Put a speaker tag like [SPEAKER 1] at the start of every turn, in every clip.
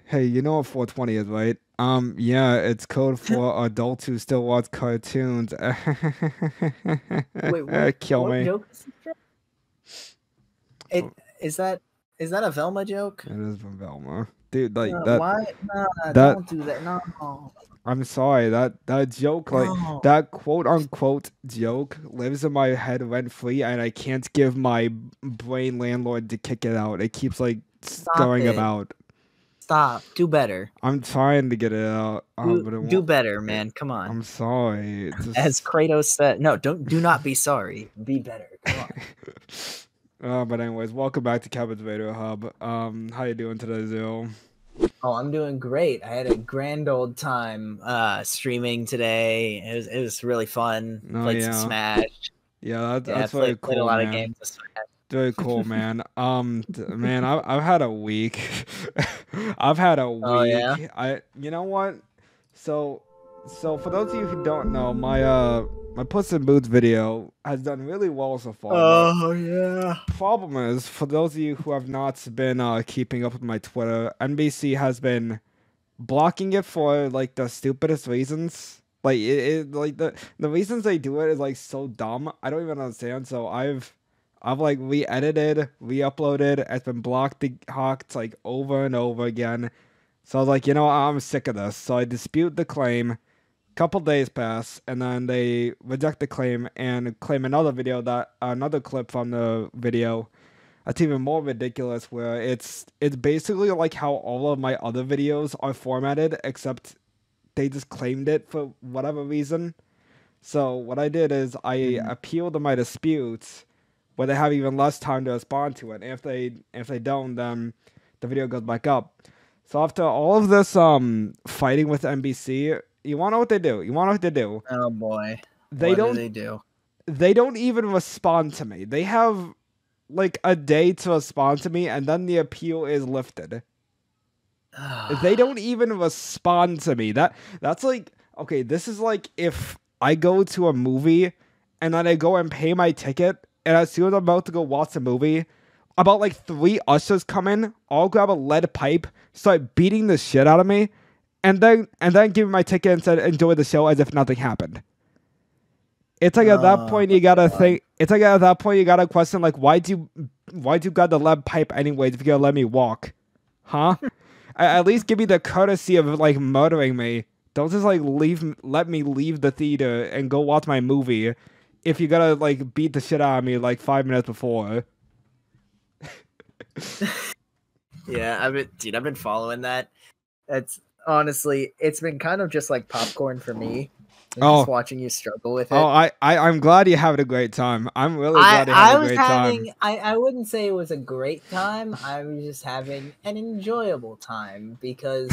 [SPEAKER 1] Hey, you know what 420 is, right? Yeah, it's code for adults who still watch cartoons.
[SPEAKER 2] Wait, what?
[SPEAKER 1] Kill
[SPEAKER 2] What
[SPEAKER 1] me.
[SPEAKER 2] joke is this from? It is that is that a Velma joke?
[SPEAKER 1] It is from Velma. Dude, like
[SPEAKER 2] Why? Nah,
[SPEAKER 1] that
[SPEAKER 2] don't do that. No,
[SPEAKER 1] I'm sorry, that joke, like
[SPEAKER 2] no.
[SPEAKER 1] that quote unquote joke lives in my head rent free and I can't give my brain landlord to kick it out. It keeps like
[SPEAKER 2] Stop
[SPEAKER 1] going
[SPEAKER 2] it.
[SPEAKER 1] about.
[SPEAKER 2] Stop. Do better.
[SPEAKER 1] I'm trying to get it out, but it
[SPEAKER 2] Do
[SPEAKER 1] won't.
[SPEAKER 2] better, man. Come on.
[SPEAKER 1] I'm sorry. It's
[SPEAKER 2] As
[SPEAKER 1] just
[SPEAKER 2] Kratos said, no, do not be sorry. Be better. Come on.
[SPEAKER 1] But anyways, welcome back to Cabbage Hub. How you doing today, Zil?
[SPEAKER 2] Oh, I'm doing great. I had a grand old time streaming today. It was really fun.
[SPEAKER 1] Oh
[SPEAKER 2] Played some
[SPEAKER 1] yeah,
[SPEAKER 2] Smash.
[SPEAKER 1] yeah.
[SPEAKER 2] Yeah,
[SPEAKER 1] That's very
[SPEAKER 2] played a
[SPEAKER 1] cool,
[SPEAKER 2] lot of
[SPEAKER 1] man.
[SPEAKER 2] games of Smash.
[SPEAKER 1] Very cool, man. Man, I've had a week. I've had a
[SPEAKER 2] Oh yeah.
[SPEAKER 1] week. You know what? So, for those of you who don't know, my Puss in Boots video has done really well so far. But
[SPEAKER 2] Oh yeah.
[SPEAKER 1] problem is, for those of you who have not been keeping up with my Twitter, NBC has been blocking it for like the stupidest reasons. Like like the reasons they do it is like so dumb. I don't even understand. So I've like re-edited, re-uploaded. It's been blocked, hawked like over and over again. So I was like, you know, I'm sick of this. So I dispute the claim. Couple days pass, and then they reject the claim and claim another clip from the video. That's even more ridiculous, where it's basically like how all of my other videos are formatted, except they just claimed it for whatever reason. So what I did is I
[SPEAKER 2] Mhm.
[SPEAKER 1] appealed to my disputes, where they have even less time to respond to it. And if they don't, then the video goes back up. So after all of this fighting with NBC, you wanna know what they do? You wanna know what they do?
[SPEAKER 2] Oh boy.
[SPEAKER 1] They
[SPEAKER 2] What do
[SPEAKER 1] don't
[SPEAKER 2] they do?
[SPEAKER 1] they don't even respond to me. They have like a day to respond to me and then the appeal is lifted. They don't even respond to me. That's like, okay, this is like if I go to a movie and then I go and pay my ticket, and as soon as I'm about to go watch the movie, about like three ushers come in, all grab a lead pipe, start beating the shit out of me, and then give me my ticket and said enjoy the show as if nothing happened. It's like at that
[SPEAKER 2] Oh
[SPEAKER 1] point you gotta
[SPEAKER 2] god.
[SPEAKER 1] think. It's like at that point you gotta question like why'd you got the lead pipe anyways if you're gonna let me walk, huh? At least give me the courtesy of like murdering me. Don't just like let me leave the theater and go watch my movie if you gotta like beat the shit out of me like 5 minutes before.
[SPEAKER 2] Yeah, I've been following that. That's honestly, it's been kind of just like popcorn for me. And just
[SPEAKER 1] Oh,
[SPEAKER 2] watching you struggle with
[SPEAKER 1] oh,
[SPEAKER 2] it.
[SPEAKER 1] I'm glad you're having a great time. I'm really
[SPEAKER 2] I
[SPEAKER 1] glad you're having
[SPEAKER 2] I
[SPEAKER 1] a
[SPEAKER 2] was
[SPEAKER 1] great time.
[SPEAKER 2] having I wouldn't say it was a great time. I was just having an enjoyable time because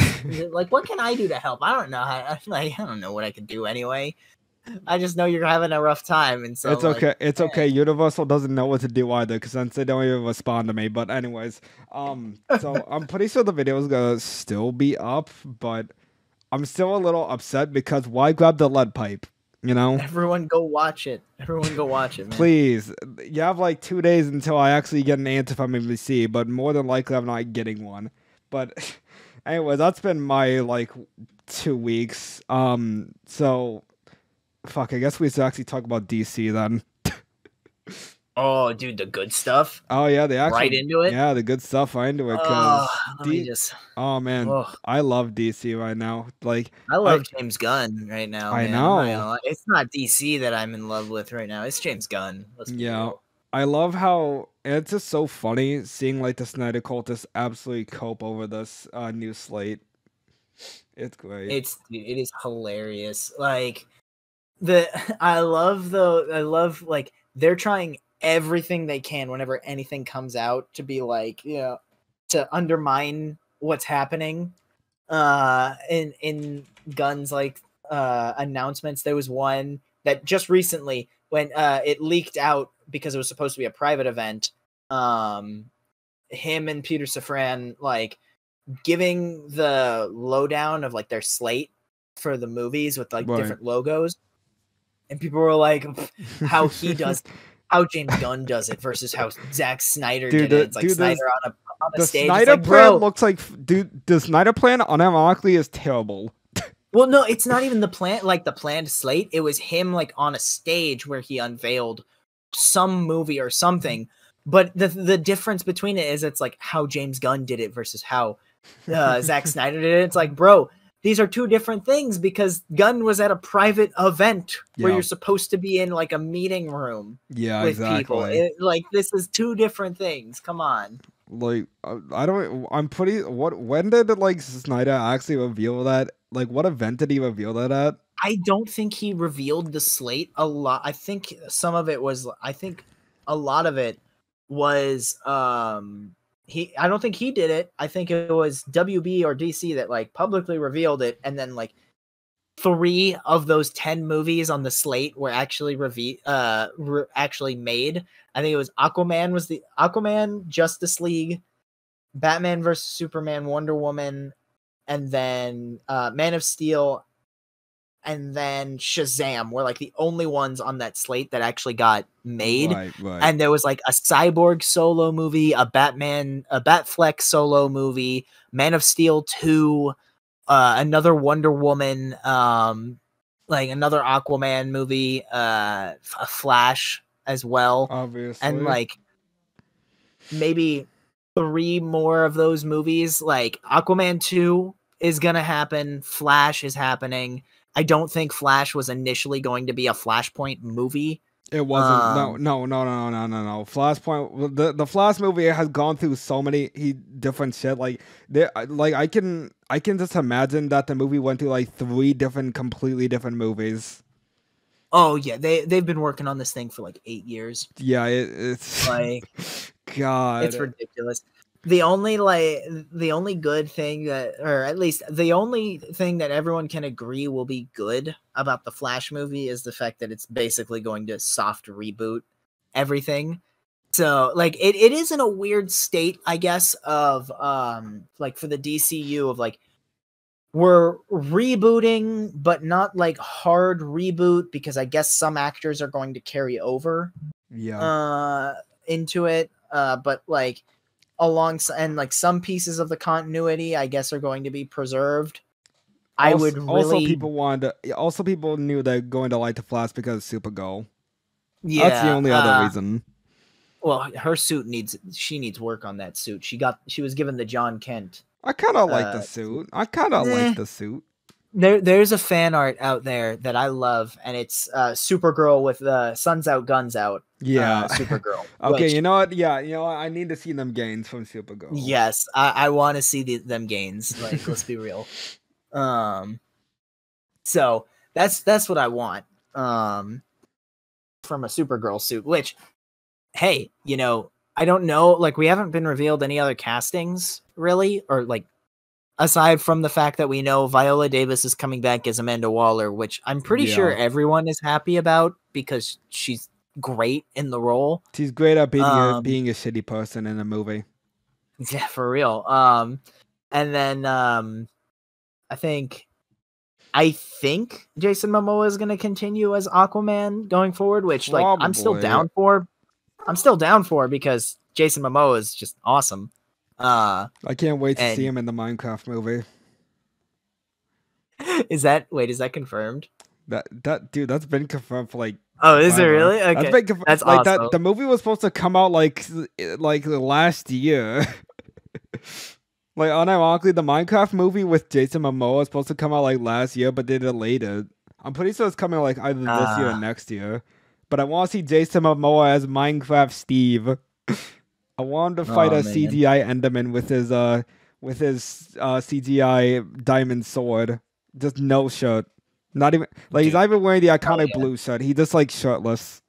[SPEAKER 2] like what can I do to help? I don't know how like I don't know what I could do anyway. I just know you're having a rough time and so
[SPEAKER 1] It's
[SPEAKER 2] I'm like,
[SPEAKER 1] okay. It's okay. Universal doesn't know what to do either, because since they don't even respond to me. But anyways, so I'm pretty sure the video is gonna still be up, but I'm still a little upset because why grab the lead pipe? You know,
[SPEAKER 2] everyone go watch it. Everyone go watch it, man.
[SPEAKER 1] please. You have like 2 days until I actually get an answer from MVC, but more than likely I'm not getting one. But anyway, that's been my like 2 weeks. So fuck. I guess we should actually talk about DC then.
[SPEAKER 2] Oh, dude, the good stuff.
[SPEAKER 1] Oh yeah, the actual
[SPEAKER 2] Right into it.
[SPEAKER 1] yeah, the good stuff I into it
[SPEAKER 2] Oh,
[SPEAKER 1] because
[SPEAKER 2] let me
[SPEAKER 1] D.
[SPEAKER 2] just.
[SPEAKER 1] Oh man,
[SPEAKER 2] Oh,
[SPEAKER 1] I love DC right now. Like
[SPEAKER 2] I
[SPEAKER 1] I
[SPEAKER 2] love James Gunn right now,
[SPEAKER 1] I
[SPEAKER 2] man. I'm not gonna
[SPEAKER 1] know.
[SPEAKER 2] lie. It's not DC that I'm in love with right now. It's James Gunn. Let's be
[SPEAKER 1] Yeah,
[SPEAKER 2] real.
[SPEAKER 1] I love how it's just so funny seeing like the Snyder cult just absolutely cope over this new slate. It's great.
[SPEAKER 2] It is hilarious. Like the I love like they're trying everything they can whenever anything comes out to be like, to undermine what's happening. In Gunn's like announcements, there was one that just recently when it leaked out because it was supposed to be a private event. Um him and Peter Safran like giving the lowdown of like their slate for the movies with like
[SPEAKER 1] Right.
[SPEAKER 2] different logos, and people were like, "How he does how James Gunn does it versus how Zack Snyder
[SPEAKER 1] Dude,
[SPEAKER 2] did it. It's like Snyder on a
[SPEAKER 1] the
[SPEAKER 2] stage.
[SPEAKER 1] Snyder
[SPEAKER 2] It's like,
[SPEAKER 1] plan
[SPEAKER 2] bro,
[SPEAKER 1] looks like, dude, the Snyder plan unironically is terrible.
[SPEAKER 2] well, no, it's not even the planned slate. It was him like on a stage where he unveiled some movie or something. But the difference between it is it's like how James Gunn did it versus how Zack Snyder did it. It's like, bro, these are two different things because Gunn was at a private event where you're supposed to be in like a meeting room with people. Like this is two different things. Come on.
[SPEAKER 1] Like when did like Snyder actually reveal that? Like what event did he reveal that at?
[SPEAKER 2] I don't think he revealed the slate a lot. I think some of it was a lot of it was I don't think he did it. I think it was WB or DC that like publicly revealed it, and then like 3 of those 10 movies on the slate were actually actually made. I think it was Aquaman, Justice League, Batman vs Superman, Wonder Woman, and then Man of Steel, and then Shazam were like the only ones on that slate that actually got made.
[SPEAKER 1] Right.
[SPEAKER 2] And there was like a Cyborg solo movie, a Batfleck solo movie, Man of Steel 2, another Wonder Woman, like another Aquaman movie, a Flash as well.
[SPEAKER 1] Obviously.
[SPEAKER 2] And like maybe 3 more of those movies. Like Aquaman 2 is gonna happen, Flash is happening. I don't think Flash was initially going to be a Flashpoint movie.
[SPEAKER 1] It wasn't. No. Flashpoint. The Flash movie has gone through so many different shit. Like I can just imagine that the movie went through like 3 different, completely different movies.
[SPEAKER 2] Oh yeah, they've been working on this thing for like 8 years.
[SPEAKER 1] Yeah, it's
[SPEAKER 2] like
[SPEAKER 1] God,
[SPEAKER 2] it's ridiculous. The only good thing that, or at least the only thing that everyone can agree will be good about the Flash movie is the fact that it's basically going to soft reboot everything. So like it is in a weird state, I guess, of like for the DCU of like we're rebooting, but not like hard reboot because I guess some actors are going to carry over into it. But like alongside, and like some pieces of the continuity I guess are going to be preserved. Also
[SPEAKER 1] people knew they're going to like the Flash because of Supergirl.
[SPEAKER 2] Yeah,
[SPEAKER 1] that's the only other reason.
[SPEAKER 2] Well, her suit needs work on that suit. She was given the John Kent.
[SPEAKER 1] I kind of like the suit. Like the suit.
[SPEAKER 2] There's a fan art out there that I love, and it's Supergirl with Suns Out, Guns Out.
[SPEAKER 1] Yeah,
[SPEAKER 2] Supergirl.
[SPEAKER 1] Okay, you know what? Yeah, you know what? I need to see them gains from Supergirl.
[SPEAKER 2] Yes, I want to see them gains. Like, let's be real. So that's what I want. From a Supergirl suit. Which, hey, you know, I don't know. Like, we haven't been revealed any other castings, really, or like. Aside from the fact that we know Viola Davis is coming back as Amanda Waller, which I'm pretty sure everyone is happy about because she's great in the role.
[SPEAKER 1] She's great at being a shitty person in a movie.
[SPEAKER 2] Yeah, for real. And then I think Jason Momoa is going to continue as Aquaman going forward, which like I'm still down for. I'm still down for because Jason Momoa is just awesome.
[SPEAKER 1] I can't wait to see him in the Minecraft movie.
[SPEAKER 2] Is that confirmed?
[SPEAKER 1] That dude, that's been confirmed for like.
[SPEAKER 2] Oh, is it really? Okay, that's
[SPEAKER 1] like
[SPEAKER 2] awesome.
[SPEAKER 1] That the movie was supposed to come out like last year. Like unironically, the Minecraft movie with Jason Momoa was supposed to come out like last year, but they delayed it. I'm pretty sure it's coming like either this year or next year. But I want to see Jason Momoa as Minecraft Steve. I want him to fight a CGI Enderman with his CGI diamond sword. Just no shirt. Not even like he's not even wearing the iconic blue shirt. He just like shirtless.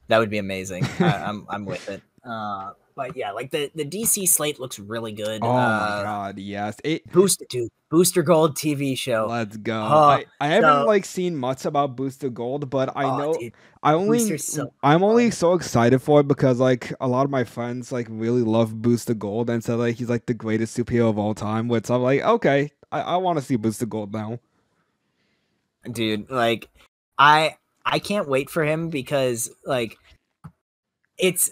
[SPEAKER 2] That would be amazing. I'm with it. But yeah, like the DC slate looks really good.
[SPEAKER 1] Oh my god, yes.
[SPEAKER 2] Booster Gold TV show.
[SPEAKER 1] Let's go. I haven't like seen much about Booster Gold, but I know dude, I'm only so excited for it because like a lot of my friends like really love Booster Gold and said like he's like the greatest superhero of all time, which I'm like, okay, I want to see Booster Gold now.
[SPEAKER 2] Dude, like I I can't wait for him because like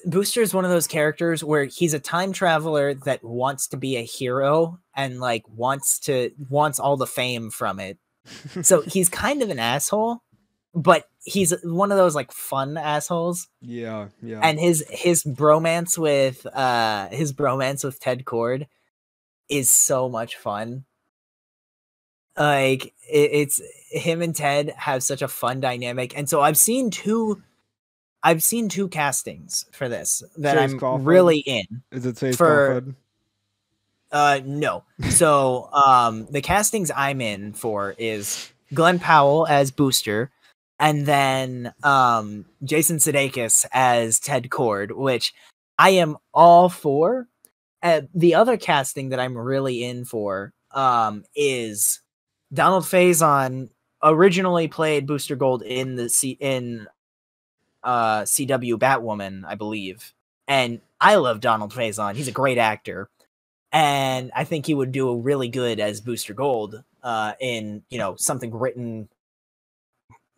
[SPEAKER 2] Booster is one of those characters where he's a time traveler that wants to be a hero and like wants all the fame from it. So he's kind of an asshole, but he's one of those like fun assholes.
[SPEAKER 1] Yeah.
[SPEAKER 2] And his bromance with Ted Cord is so much fun. Like it's him and Ted have such a fun dynamic, and so I've seen two castings for this that
[SPEAKER 1] Chase
[SPEAKER 2] I'm
[SPEAKER 1] Crawford?
[SPEAKER 2] really in.
[SPEAKER 1] Is it Chase
[SPEAKER 2] For-
[SPEAKER 1] Crawford?
[SPEAKER 2] No. So the castings I'm in for is Glenn Powell as Booster, and then Jason Sudeikis as Ted Cord, which I am all for. The other casting that I'm really in for is Donald Faison. Originally played Booster Gold in the CW Batwoman, I believe. And I love Donald Faison. He's a great actor. And I think he would do really good as Booster Gold in, something written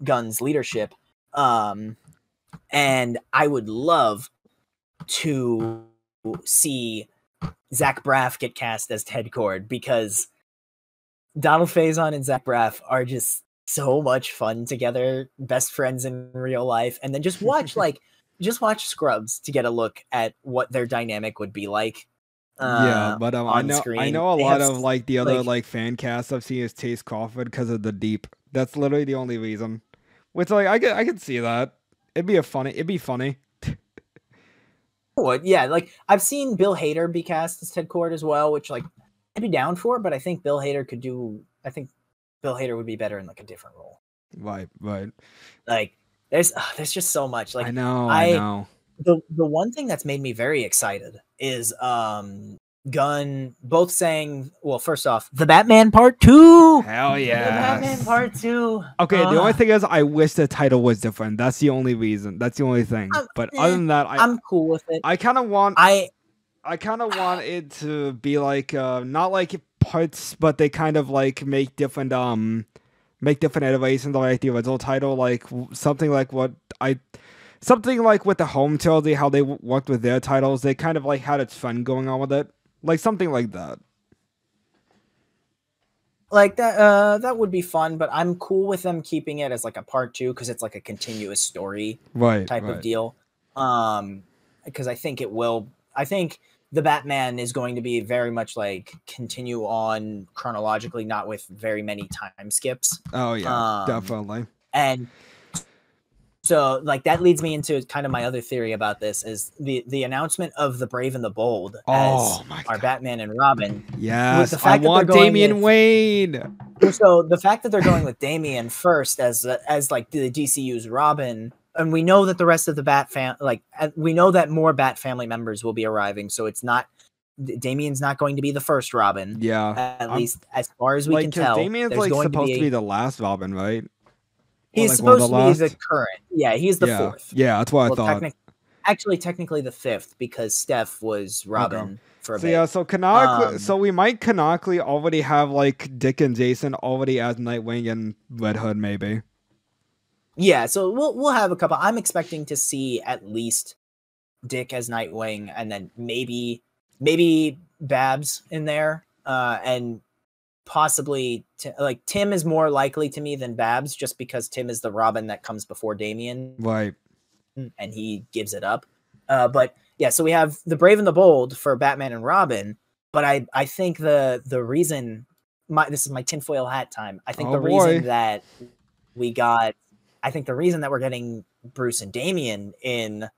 [SPEAKER 2] Gunn's leadership. And I would love to see Zach Braff get cast as Ted Cord because Donald Faison and Zach Braff are just so much fun together, best friends in real life. And then just watch watch Scrubs to get a look at what their dynamic would be like.
[SPEAKER 1] Yeah, but I know a lot of like the other
[SPEAKER 2] like
[SPEAKER 1] fan casts I've seen is Chase Crawford because of the Deep. That's literally the only reason. Which like I could see that. It'd be funny.
[SPEAKER 2] Yeah, like I've seen Bill Hader be cast as Ted Cord as well, which like I'd be down for, but I think Bill Hader would be better in like a different role.
[SPEAKER 1] Right.
[SPEAKER 2] Like there's just so much. Like
[SPEAKER 1] I know.
[SPEAKER 2] The one thing that's made me very excited is Gunn both saying, well, first off, The Batman Part 2.
[SPEAKER 1] Hell yeah.
[SPEAKER 2] The Batman Part 2.
[SPEAKER 1] Okay, the only thing is I wish the title was different. That's the only reason. That's the only thing. But other than that,
[SPEAKER 2] I'm cool with it.
[SPEAKER 1] I kind of want it to be like not like parts, but they kind of like make different iterations of like the original title, like something like with the Home Trilogy, how they worked with their titles. They kind of like had its fun going on with it, like something like that.
[SPEAKER 2] Like that would be fun, but I'm cool with them keeping it as like a part 2 because it's like a continuous story type of deal. Because I think the Batman is going to be very much like continue on chronologically, not with very many time skips.
[SPEAKER 1] Oh yeah, definitely.
[SPEAKER 2] And so like that leads me into kind of my other theory about this is the announcement of the Brave and the Bold as our Batman and Robin.
[SPEAKER 1] Yes, I want Damian Wayne.
[SPEAKER 2] So the fact that they're going with Damian first as like the DCU's Robin, and we know that the rest of the we know that more Bat family members will be arriving, so it's not Damian's not going to be the first Robin.
[SPEAKER 1] Yeah,
[SPEAKER 2] at least as far as we can tell.
[SPEAKER 1] Damian's like supposed to be the last Robin, right?
[SPEAKER 2] He's supposed to be the current. Yeah, he's the fourth.
[SPEAKER 1] Yeah, that's what I thought.
[SPEAKER 2] Technically the fifth because Steph was Robin for a bit.
[SPEAKER 1] Yeah, so canonically, so we might canonically already have like Dick and Jason already as Nightwing and Red Hood, maybe.
[SPEAKER 2] Yeah, so we'll have a couple. I'm expecting to see at least Dick as Nightwing, and then maybe Babs in there, and possibly Tim is more likely to me than Babs, just because Tim is the Robin that comes before Damian,
[SPEAKER 1] right?
[SPEAKER 2] And he gives it up. But yeah, so we have the Brave and the Bold for Batman and Robin. But I think the reason this is my tinfoil hat time. I think reason that we're getting Bruce and Damian in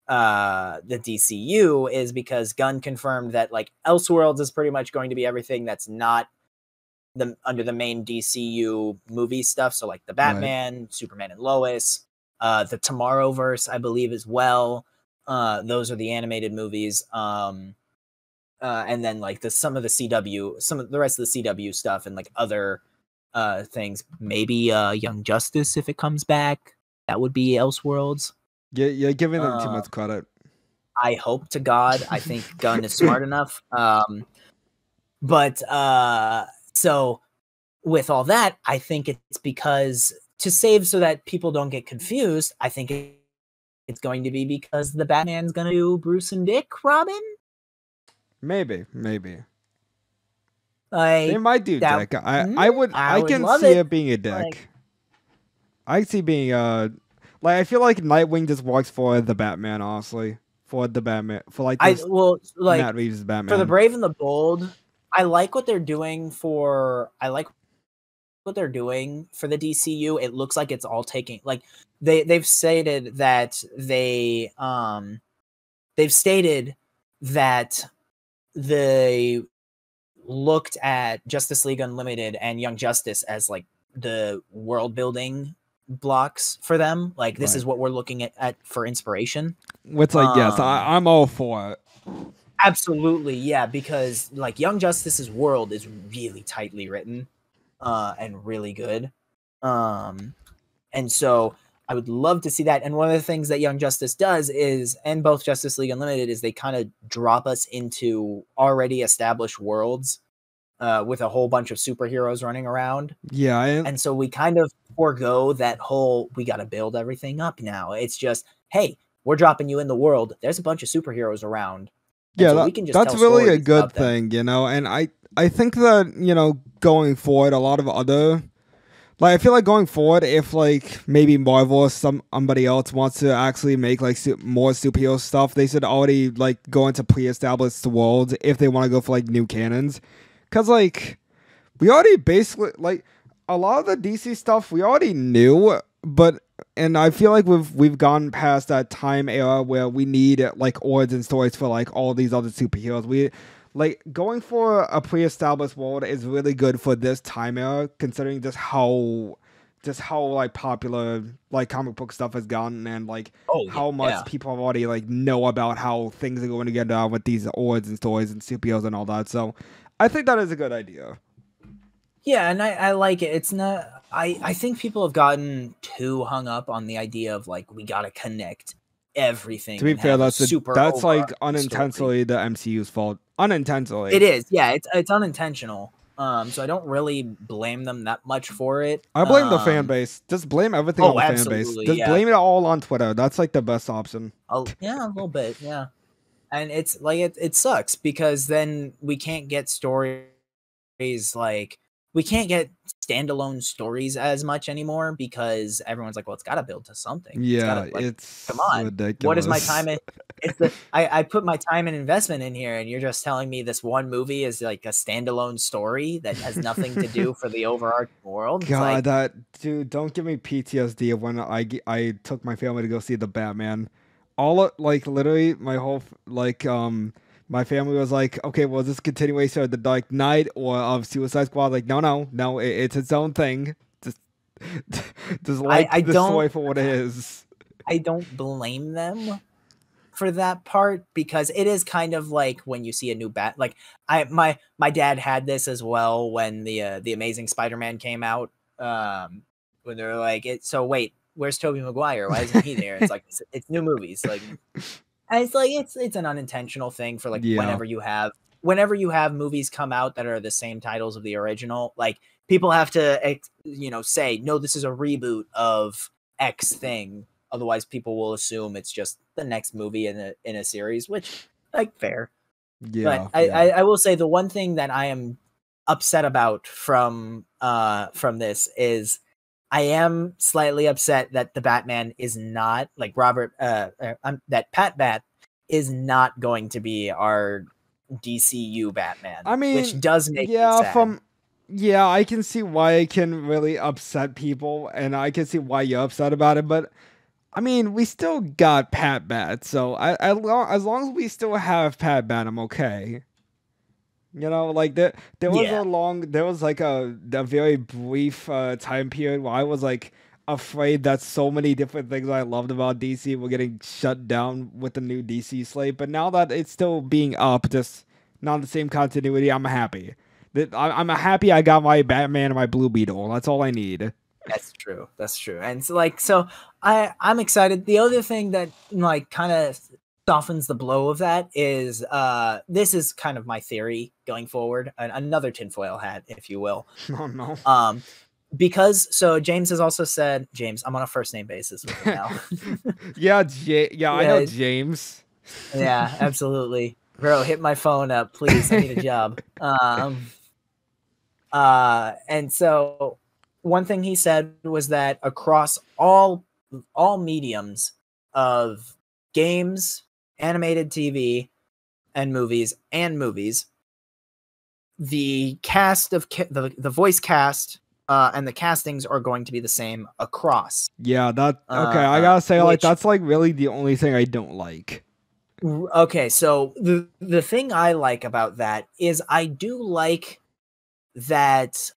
[SPEAKER 2] the DCU is because Gunn confirmed that like Elseworlds is pretty much going to be everything that's not under the main DCU movie stuff. So like the Batman, Superman and Lois, the Tomorrowverse, I believe as well. Those are the animated movies. And then like some of the rest of the CW stuff and like other things. Maybe Young Justice if it comes back. That would be Elseworlds.
[SPEAKER 1] Yeah, you're giving them too much credit.
[SPEAKER 2] I hope to God. I think Gunn is smart enough. So with all that, I think it's because to save so that people don't get confused, I think it's going to be because the Batman's going to do Bruce and Dick Robin.
[SPEAKER 1] Maybe.
[SPEAKER 2] Like,
[SPEAKER 1] They might do
[SPEAKER 2] that,
[SPEAKER 1] Dick. I
[SPEAKER 2] would
[SPEAKER 1] can
[SPEAKER 2] love
[SPEAKER 1] see
[SPEAKER 2] it.
[SPEAKER 1] it being a Dick.
[SPEAKER 2] Like,
[SPEAKER 1] I see being like I feel like Nightwing just works for the Batman, honestly. For the Batman, for like this Matt Reeves' Batman.
[SPEAKER 2] For the Brave and the Bold, I like what they're doing for. I like what they're doing for the DCU. It looks like it's all taking like they've stated that they've stated that they looked at Justice League Unlimited and Young Justice as like the world building blocks for them. Like this is what we're looking at for inspiration.
[SPEAKER 1] Which like yes, I'm all for it.
[SPEAKER 2] Absolutely, yeah, because like Young Justice's world is really tightly written and really good. And so I would love to see that. And one of the things that Young Justice does is, and both Justice League Unlimited, is they kind of drop us into already established worlds with a whole bunch of superheroes running around.
[SPEAKER 1] Yeah.
[SPEAKER 2] And so we kind of forego that whole, we got to build everything up now. It's just, hey, we're dropping you in the world. There's a bunch of superheroes around.
[SPEAKER 1] Yeah,
[SPEAKER 2] so we can just
[SPEAKER 1] that's
[SPEAKER 2] tell
[SPEAKER 1] really a
[SPEAKER 2] stories
[SPEAKER 1] good
[SPEAKER 2] about them.
[SPEAKER 1] thing, you know. And I think that, you know, going forward, a lot of other, like, I feel like going forward, if like maybe Marvel or somebody else wants to actually make like more superhero stuff, they should already like go into pre-established worlds if they want to go for like new canons. Cause like we already basically like a lot of the DC stuff we already knew, but and I feel like we've gone past that time era where we need like origin stories for like all these other superheroes. We like going for a pre-established world is really good for this time era, considering just how like popular like comic book stuff has gotten, and like how much people already like know about how things are going to get down with these origin stories and superheroes and all that. So I think that is a good idea.
[SPEAKER 2] Yeah, and I like it. It's not. I think people have gotten too hung up on the idea of like we gotta connect everything.
[SPEAKER 1] To be fair, that's like unintentionally
[SPEAKER 2] story.
[SPEAKER 1] the MCU's fault. Unintentionally,
[SPEAKER 2] it is. Yeah, it's unintentional. So I don't really blame them that much for it.
[SPEAKER 1] I blame the fan base. Just blame everything on the fan base. Just blame it all on Twitter. That's like the best option.
[SPEAKER 2] Yeah, a little bit. Yeah, and it's like it sucks because then we can't get stories like. We can't get standalone stories as much anymore because everyone's like, well, it's got to build to something.
[SPEAKER 1] Yeah,
[SPEAKER 2] come on.
[SPEAKER 1] ridiculous.
[SPEAKER 2] What is my time in? I put my time and investment in here, and you're just telling me this one movie is like a standalone story that has nothing to do for the overarching world.
[SPEAKER 1] God, dude, don't give me PTSD of when I took my family to go see the Batman. Literally my whole my family was like, okay, well, is this a continuation of The Dark Knight or of Suicide Squad? Like, no, it's its own thing. Just like the story for what it is.
[SPEAKER 2] I don't blame them for that part because it is kind of like when you see a new Bat. Like, my dad had this as well when the Amazing Spider-Man came out. When they're like, so wait, where's Tobey Maguire? Why isn't he there? It's like it's new movies, like. And it's like it's an unintentional thing for like whenever you have movies come out that are the same titles of the original, like people have to say no, this is a reboot of X thing. Otherwise, people will assume it's just the next movie in a series, which like fair.
[SPEAKER 1] Yeah.
[SPEAKER 2] But I will say the one thing that I am upset about from this is. I am slightly upset that the Batman is not like that PatBat is not going to be our DCU Batman.
[SPEAKER 1] I mean,
[SPEAKER 2] which does make me sad.
[SPEAKER 1] I can see why it can really upset people, and I can see why you're upset about it. But I mean, we still got PatBat, so as long as we still have PatBat, I'm okay. You know, like there was like a very brief time period where I was like afraid that so many different things I loved about DC were getting shut down with the new DC slate. But now that it's still being up, just not the same continuity, I'm happy. I'm happy I got my Batman and my Blue Beetle. That's all I need.
[SPEAKER 2] That's true. And so I'm excited. The other thing that like kind of softens the blow of that is this is kind of my theory going forward, another tinfoil hat, if you will.
[SPEAKER 1] Oh no.
[SPEAKER 2] because so James has also said, James, I'm on a first name basis with him now.
[SPEAKER 1] Yeah, I know James.
[SPEAKER 2] Yeah, absolutely. Bro, hit my phone up, please. I need a job. And so one thing he said was that across all mediums of games, animated TV, and movies, the cast of the voice cast and the castings are going to be the same across.
[SPEAKER 1] Yeah, that okay. I gotta say, like, that's like really the only thing I don't like.
[SPEAKER 2] Okay, so the thing I like about that is I do like that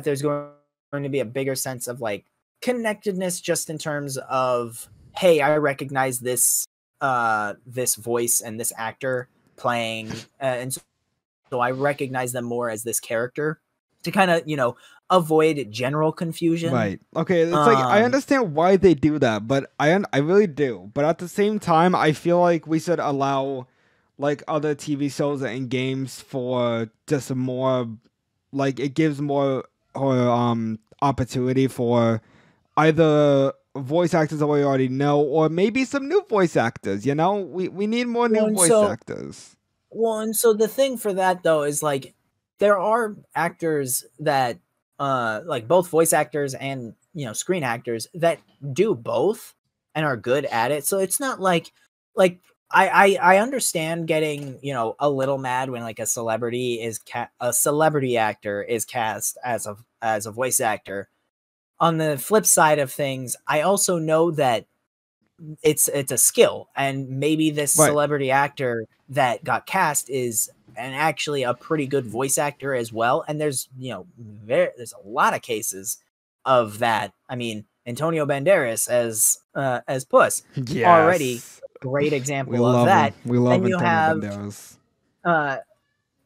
[SPEAKER 2] there's going to be a bigger sense of like connectedness, just in terms of, hey, I recognize this this voice and this actor playing, and so I recognize them more as this character, to kind of, you know, avoid general confusion.
[SPEAKER 1] Right. Okay. It's like I understand why they do that, but I really do. But at the same time, I feel like we should allow like other TV shows and games for just more, like, it gives more or opportunity for either voice actors that we already know, or maybe some new voice actors. You know, we need more new voice actors.
[SPEAKER 2] Well, and so the thing for that though is, like, there are actors that like both voice actors and, you know, screen actors that do both and are good at it. So it's not like I understand getting, you know, a little mad when like a celebrity actor is cast as a voice actor. On the flip side of things, I also know that it's a skill, and maybe this celebrity actor that got cast is actually a pretty good voice actor as well. And there's, you know, there's a lot of cases of that. I mean, Antonio Banderas as Puss,
[SPEAKER 1] yes.
[SPEAKER 2] Already great example of that.
[SPEAKER 1] We love Antonio Banderas.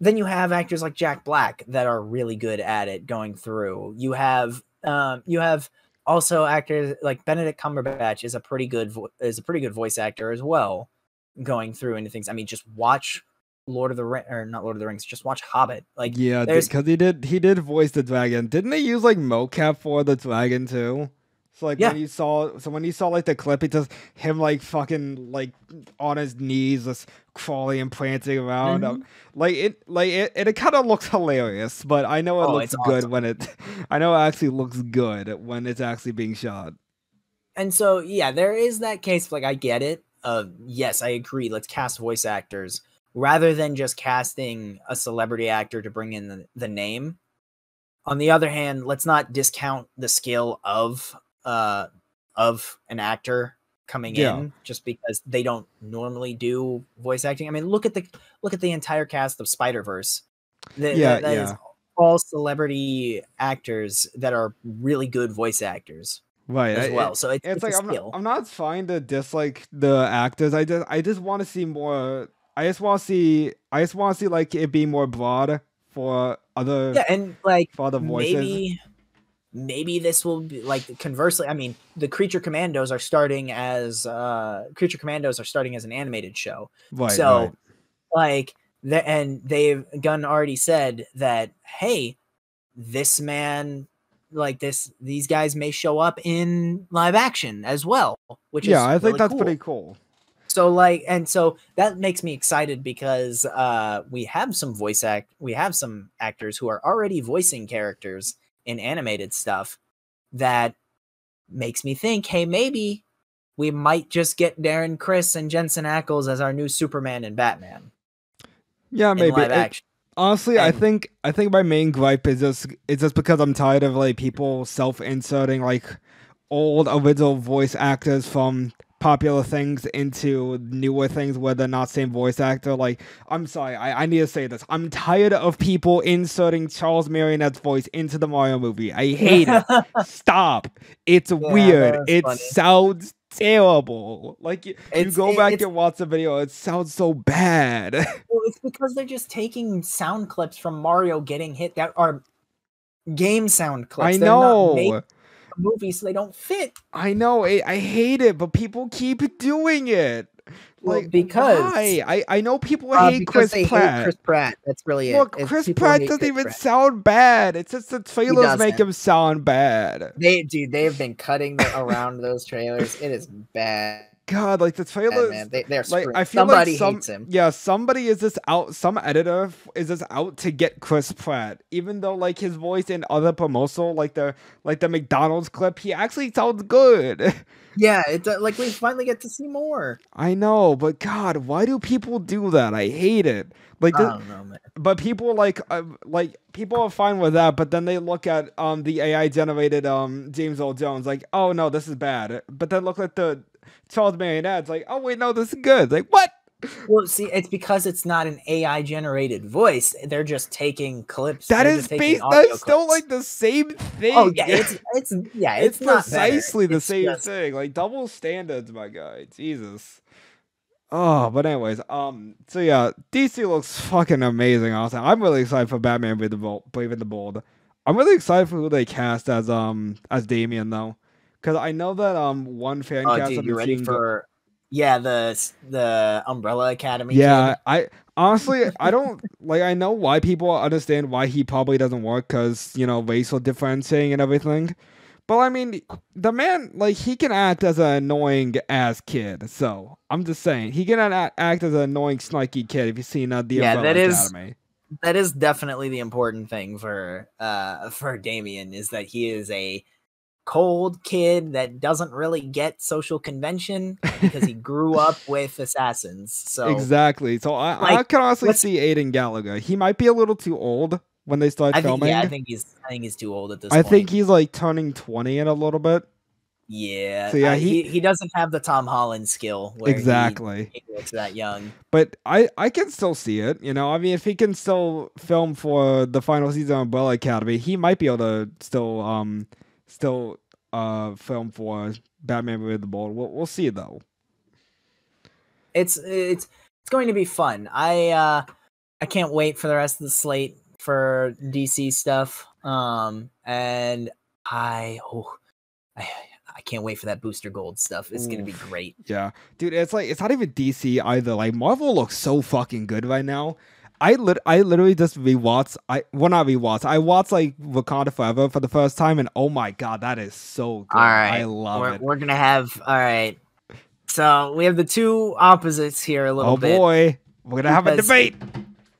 [SPEAKER 2] Then you have actors like Jack Black that are really good at it going through. You have also actors like Benedict Cumberbatch is a pretty good voice actor as well, going through into things. I mean, just watch not Lord of the Rings, just watch Hobbit. Like,
[SPEAKER 1] yeah, because he did voice the dragon. Didn't they use like mocap for the dragon too? So like when you saw like the clip, it's just him like fucking like on his knees, just crawling and prancing around. It kind of looks hilarious, but I know it looks good awesome. I know it actually looks good when it's actually being shot.
[SPEAKER 2] And so yeah, there is that case. Like, I get it. Yes, I agree. Let's cast voice actors rather than just casting a celebrity actor to bring in the name. On the other hand, let's not discount the skill of an actor coming in just because they don't normally do voice acting. I mean, look at the entire cast of Spider-Verse. That is all celebrity actors that are really good voice actors, as well. So it's like
[SPEAKER 1] I'm not trying to dislike the actors. I just want to see more. I just want to see like it be more broad for other
[SPEAKER 2] and like
[SPEAKER 1] for other voices.
[SPEAKER 2] Maybe this will be like, conversely, I mean, the Creature Commandos are starting as an animated show.
[SPEAKER 1] Right.
[SPEAKER 2] So like Gunn already said that, hey, this man, like these guys may show up in live action as well, which is
[SPEAKER 1] I think
[SPEAKER 2] really
[SPEAKER 1] that's
[SPEAKER 2] cool.
[SPEAKER 1] pretty cool.
[SPEAKER 2] So like, and so that makes me excited because we have some actors who are already voicing characters in animated stuff. That makes me think, hey, maybe we might just get Darren Criss and Jensen Ackles as our new Superman and Batman.
[SPEAKER 1] Yeah, maybe. Honestly, I think my main gripe is just because I'm tired of like people self-inserting like old original voice actors from popular things into newer things where they're not same voice actor. Like, I'm sorry, I need to say this. I'm tired of people inserting Charles Marionette's voice into the Mario movie. I hate it. Stop. It's weird. It sounds terrible. Like, you go back and watch the video, it sounds so bad.
[SPEAKER 2] Well, it's because they're just taking sound clips from Mario getting hit that are game sound clips.
[SPEAKER 1] I know.
[SPEAKER 2] Movies, so they don't fit.
[SPEAKER 1] I know. I hate it, but people keep doing it.
[SPEAKER 2] Well,
[SPEAKER 1] Like,
[SPEAKER 2] because
[SPEAKER 1] why? I know people hate
[SPEAKER 2] because
[SPEAKER 1] Chris
[SPEAKER 2] they hate
[SPEAKER 1] Pratt.
[SPEAKER 2] Chris Pratt. That's really it.
[SPEAKER 1] Look,
[SPEAKER 2] It's
[SPEAKER 1] Chris
[SPEAKER 2] people
[SPEAKER 1] Pratt
[SPEAKER 2] hate
[SPEAKER 1] doesn't
[SPEAKER 2] Chris
[SPEAKER 1] even
[SPEAKER 2] Pratt.
[SPEAKER 1] sound bad. It's just the trailers make
[SPEAKER 2] doesn't.
[SPEAKER 1] him sound bad.
[SPEAKER 2] They have been cutting around those trailers. It is bad.
[SPEAKER 1] God, like the trailers,
[SPEAKER 2] Man, they're
[SPEAKER 1] like
[SPEAKER 2] screwing.
[SPEAKER 1] I feel
[SPEAKER 2] Somebody
[SPEAKER 1] like
[SPEAKER 2] hates him.
[SPEAKER 1] somebody is just out. Some editor is just out to get Chris Pratt, even though like his voice in other promotional, like the McDonald's clip, he actually sounds good.
[SPEAKER 2] Yeah, like we finally get to see more.
[SPEAKER 1] I know, but God, why do people do that? I hate it. Like,
[SPEAKER 2] I don't know, man.
[SPEAKER 1] but people like people are fine with that. But then they look at the AI generated James Earl Jones, like, oh no, this is bad. But then look at the Charles Marionette's, like, oh wait, no, this is good. Like, what?
[SPEAKER 2] Well, see, it's because it's not an AI generated voice. They're just taking clips.
[SPEAKER 1] That's still like the same thing.
[SPEAKER 2] Oh yeah, it's not
[SPEAKER 1] precisely the
[SPEAKER 2] it's
[SPEAKER 1] same thing. Like double standards, my guy. Jesus. Oh, but anyways, so yeah, DC looks fucking amazing. Also, I'm really excited for Batman Brave and the Bold. I'm really excited for who they cast as Damian though, because I know that one fan cast.
[SPEAKER 2] Dude, you ready for? Yeah, the Umbrella Academy.
[SPEAKER 1] Yeah,
[SPEAKER 2] kid.
[SPEAKER 1] I honestly I don't like. I know why people understand why he probably doesn't work because racial differentiating and everything. But I mean, the man, like, he can act as an annoying ass kid. So I'm just saying, he can act as an annoying, snaky kid. If you've seen the Umbrella Academy.
[SPEAKER 2] That is definitely the important thing for Damian, is that he is a cold kid that doesn't really get social convention because he grew up with assassins. So
[SPEAKER 1] exactly. So I can honestly see Aiden Gallagher. He might be a little too old when they start filming.
[SPEAKER 2] I think he's too old at this point.
[SPEAKER 1] I think he's like turning 20 in a little bit.
[SPEAKER 2] Yeah.
[SPEAKER 1] So yeah,
[SPEAKER 2] he doesn't have the Tom Holland skill where
[SPEAKER 1] exactly
[SPEAKER 2] he looks that young.
[SPEAKER 1] But I can still see it. I mean, if he can still film for the final season of Umbrella Academy, he might be able to still film for Batman with the Bold. We'll see though.
[SPEAKER 2] It's going to be fun. I can't wait for the rest of the slate for DC stuff. And I can't wait for that Booster Gold stuff. It's gonna be great.
[SPEAKER 1] Yeah, dude, it's not even DC either. Like, Marvel looks so fucking good right now. I literally just rewatched. I watched like Wakanda Forever for the first time, and oh my god, that is so good.
[SPEAKER 2] All right,
[SPEAKER 1] I love it.
[SPEAKER 2] We're gonna have So we have the two opposites here a little bit.
[SPEAKER 1] Oh boy, we're gonna have a debate.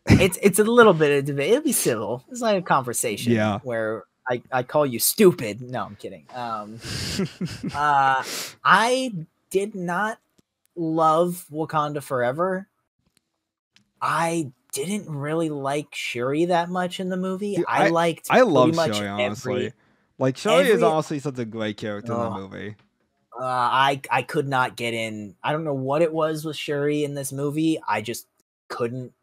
[SPEAKER 2] It's a little bit of debate. It'll be civil. It's like a conversation.
[SPEAKER 1] Yeah.
[SPEAKER 2] Where I call you stupid. No, I'm kidding. I did not love Wakanda Forever. I didn't really like Shuri that much in the movie.
[SPEAKER 1] Dude,
[SPEAKER 2] I
[SPEAKER 1] love Shuri, honestly. Like, Shuri is honestly such a great character in the movie.
[SPEAKER 2] I could not get in. I don't know what it was with Shuri in this movie. I just couldn't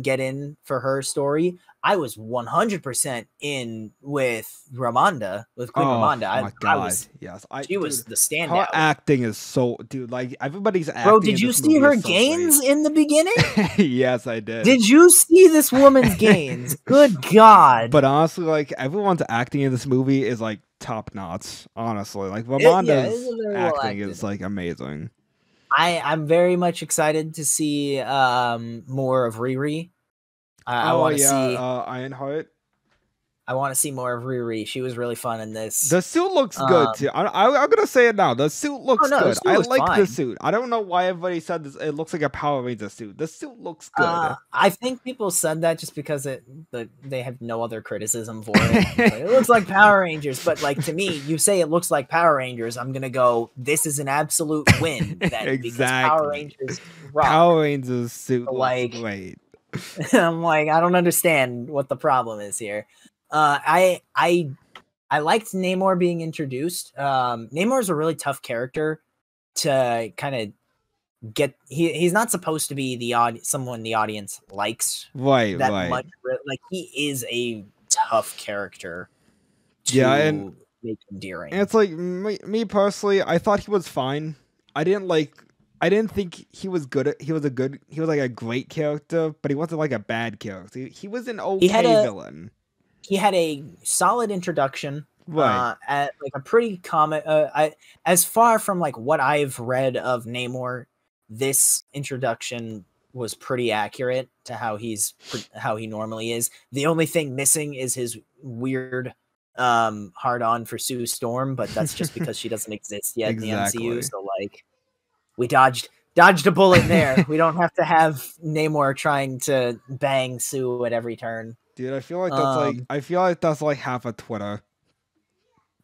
[SPEAKER 2] get in for her story. I was 100% in with Ramonda, with Queen Ramonda.
[SPEAKER 1] My God, yes.
[SPEAKER 2] She was the standout.
[SPEAKER 1] Her acting is so, dude, like, everybody's acting.
[SPEAKER 2] Bro, did you see her gains in the beginning?
[SPEAKER 1] Yes, I did.
[SPEAKER 2] Did you see this woman's gains? Good God.
[SPEAKER 1] But honestly, like, everyone's acting in this movie is, like, top notch, honestly. Like, Ramonda's acting is, like, amazing.
[SPEAKER 2] I'm very much excited to see more of Riri. I want to see
[SPEAKER 1] Ironheart.
[SPEAKER 2] I want to see more of Riri. She was really fun in this.
[SPEAKER 1] The suit looks good too. I'm gonna say it now. The suit looks good. I like the suit. I don't know why everybody said this. It looks like a Power Ranger suit. The suit looks good.
[SPEAKER 2] I think people said that just because they have no other criticism for it. It looks like Power Rangers, but like, to me, you say it looks like Power Rangers, I'm gonna go, this is an absolute win. Exactly. Power Rangers rock.
[SPEAKER 1] Power Rangers suit looks great.
[SPEAKER 2] I'm like, I don't understand what the problem is here. I liked Namor being introduced. Namor is a really tough character to kind of get. He's not supposed to be someone the audience likes
[SPEAKER 1] much.
[SPEAKER 2] Like, he is a tough character to make endearing.
[SPEAKER 1] And it's like, me personally, I thought he was fine. I didn't think he was good. He was like a great character, but he wasn't like a bad character. He was an okay villain.
[SPEAKER 2] He had a solid introduction,
[SPEAKER 1] right?
[SPEAKER 2] At like a pretty common. As far from like what I've read of Namor, this introduction was pretty accurate to how he normally is. The only thing missing is his weird hard on for Sue Storm, but that's just because she doesn't exist yet in the MCU. So like, we dodged a bullet there. We don't have to have Namor trying to bang Sue at every turn.
[SPEAKER 1] Dude, I feel like that's like half of Twitter.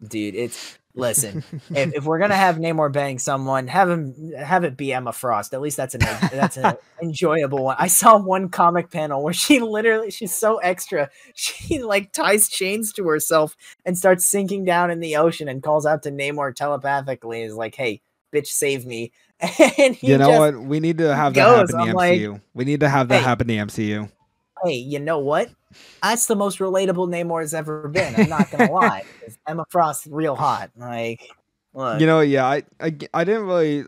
[SPEAKER 2] Dude, listen. if we're gonna have Namor bang someone, have it be Emma Frost. At least that's an enjoyable one. I saw one comic panel where she's so extra. She like ties chains to herself and starts sinking down in the ocean and calls out to Namor telepathically. Is like, "Hey, bitch, save me!" And
[SPEAKER 1] you know what? We need to have that happen in the MCU.
[SPEAKER 2] Like,
[SPEAKER 1] we need to have that happen in the MCU.
[SPEAKER 2] Hey, you know what? That's the most relatable Namor has ever been. I'm not gonna lie. Emma Frost, real hot. Like, look.
[SPEAKER 1] You know, yeah, I didn't really.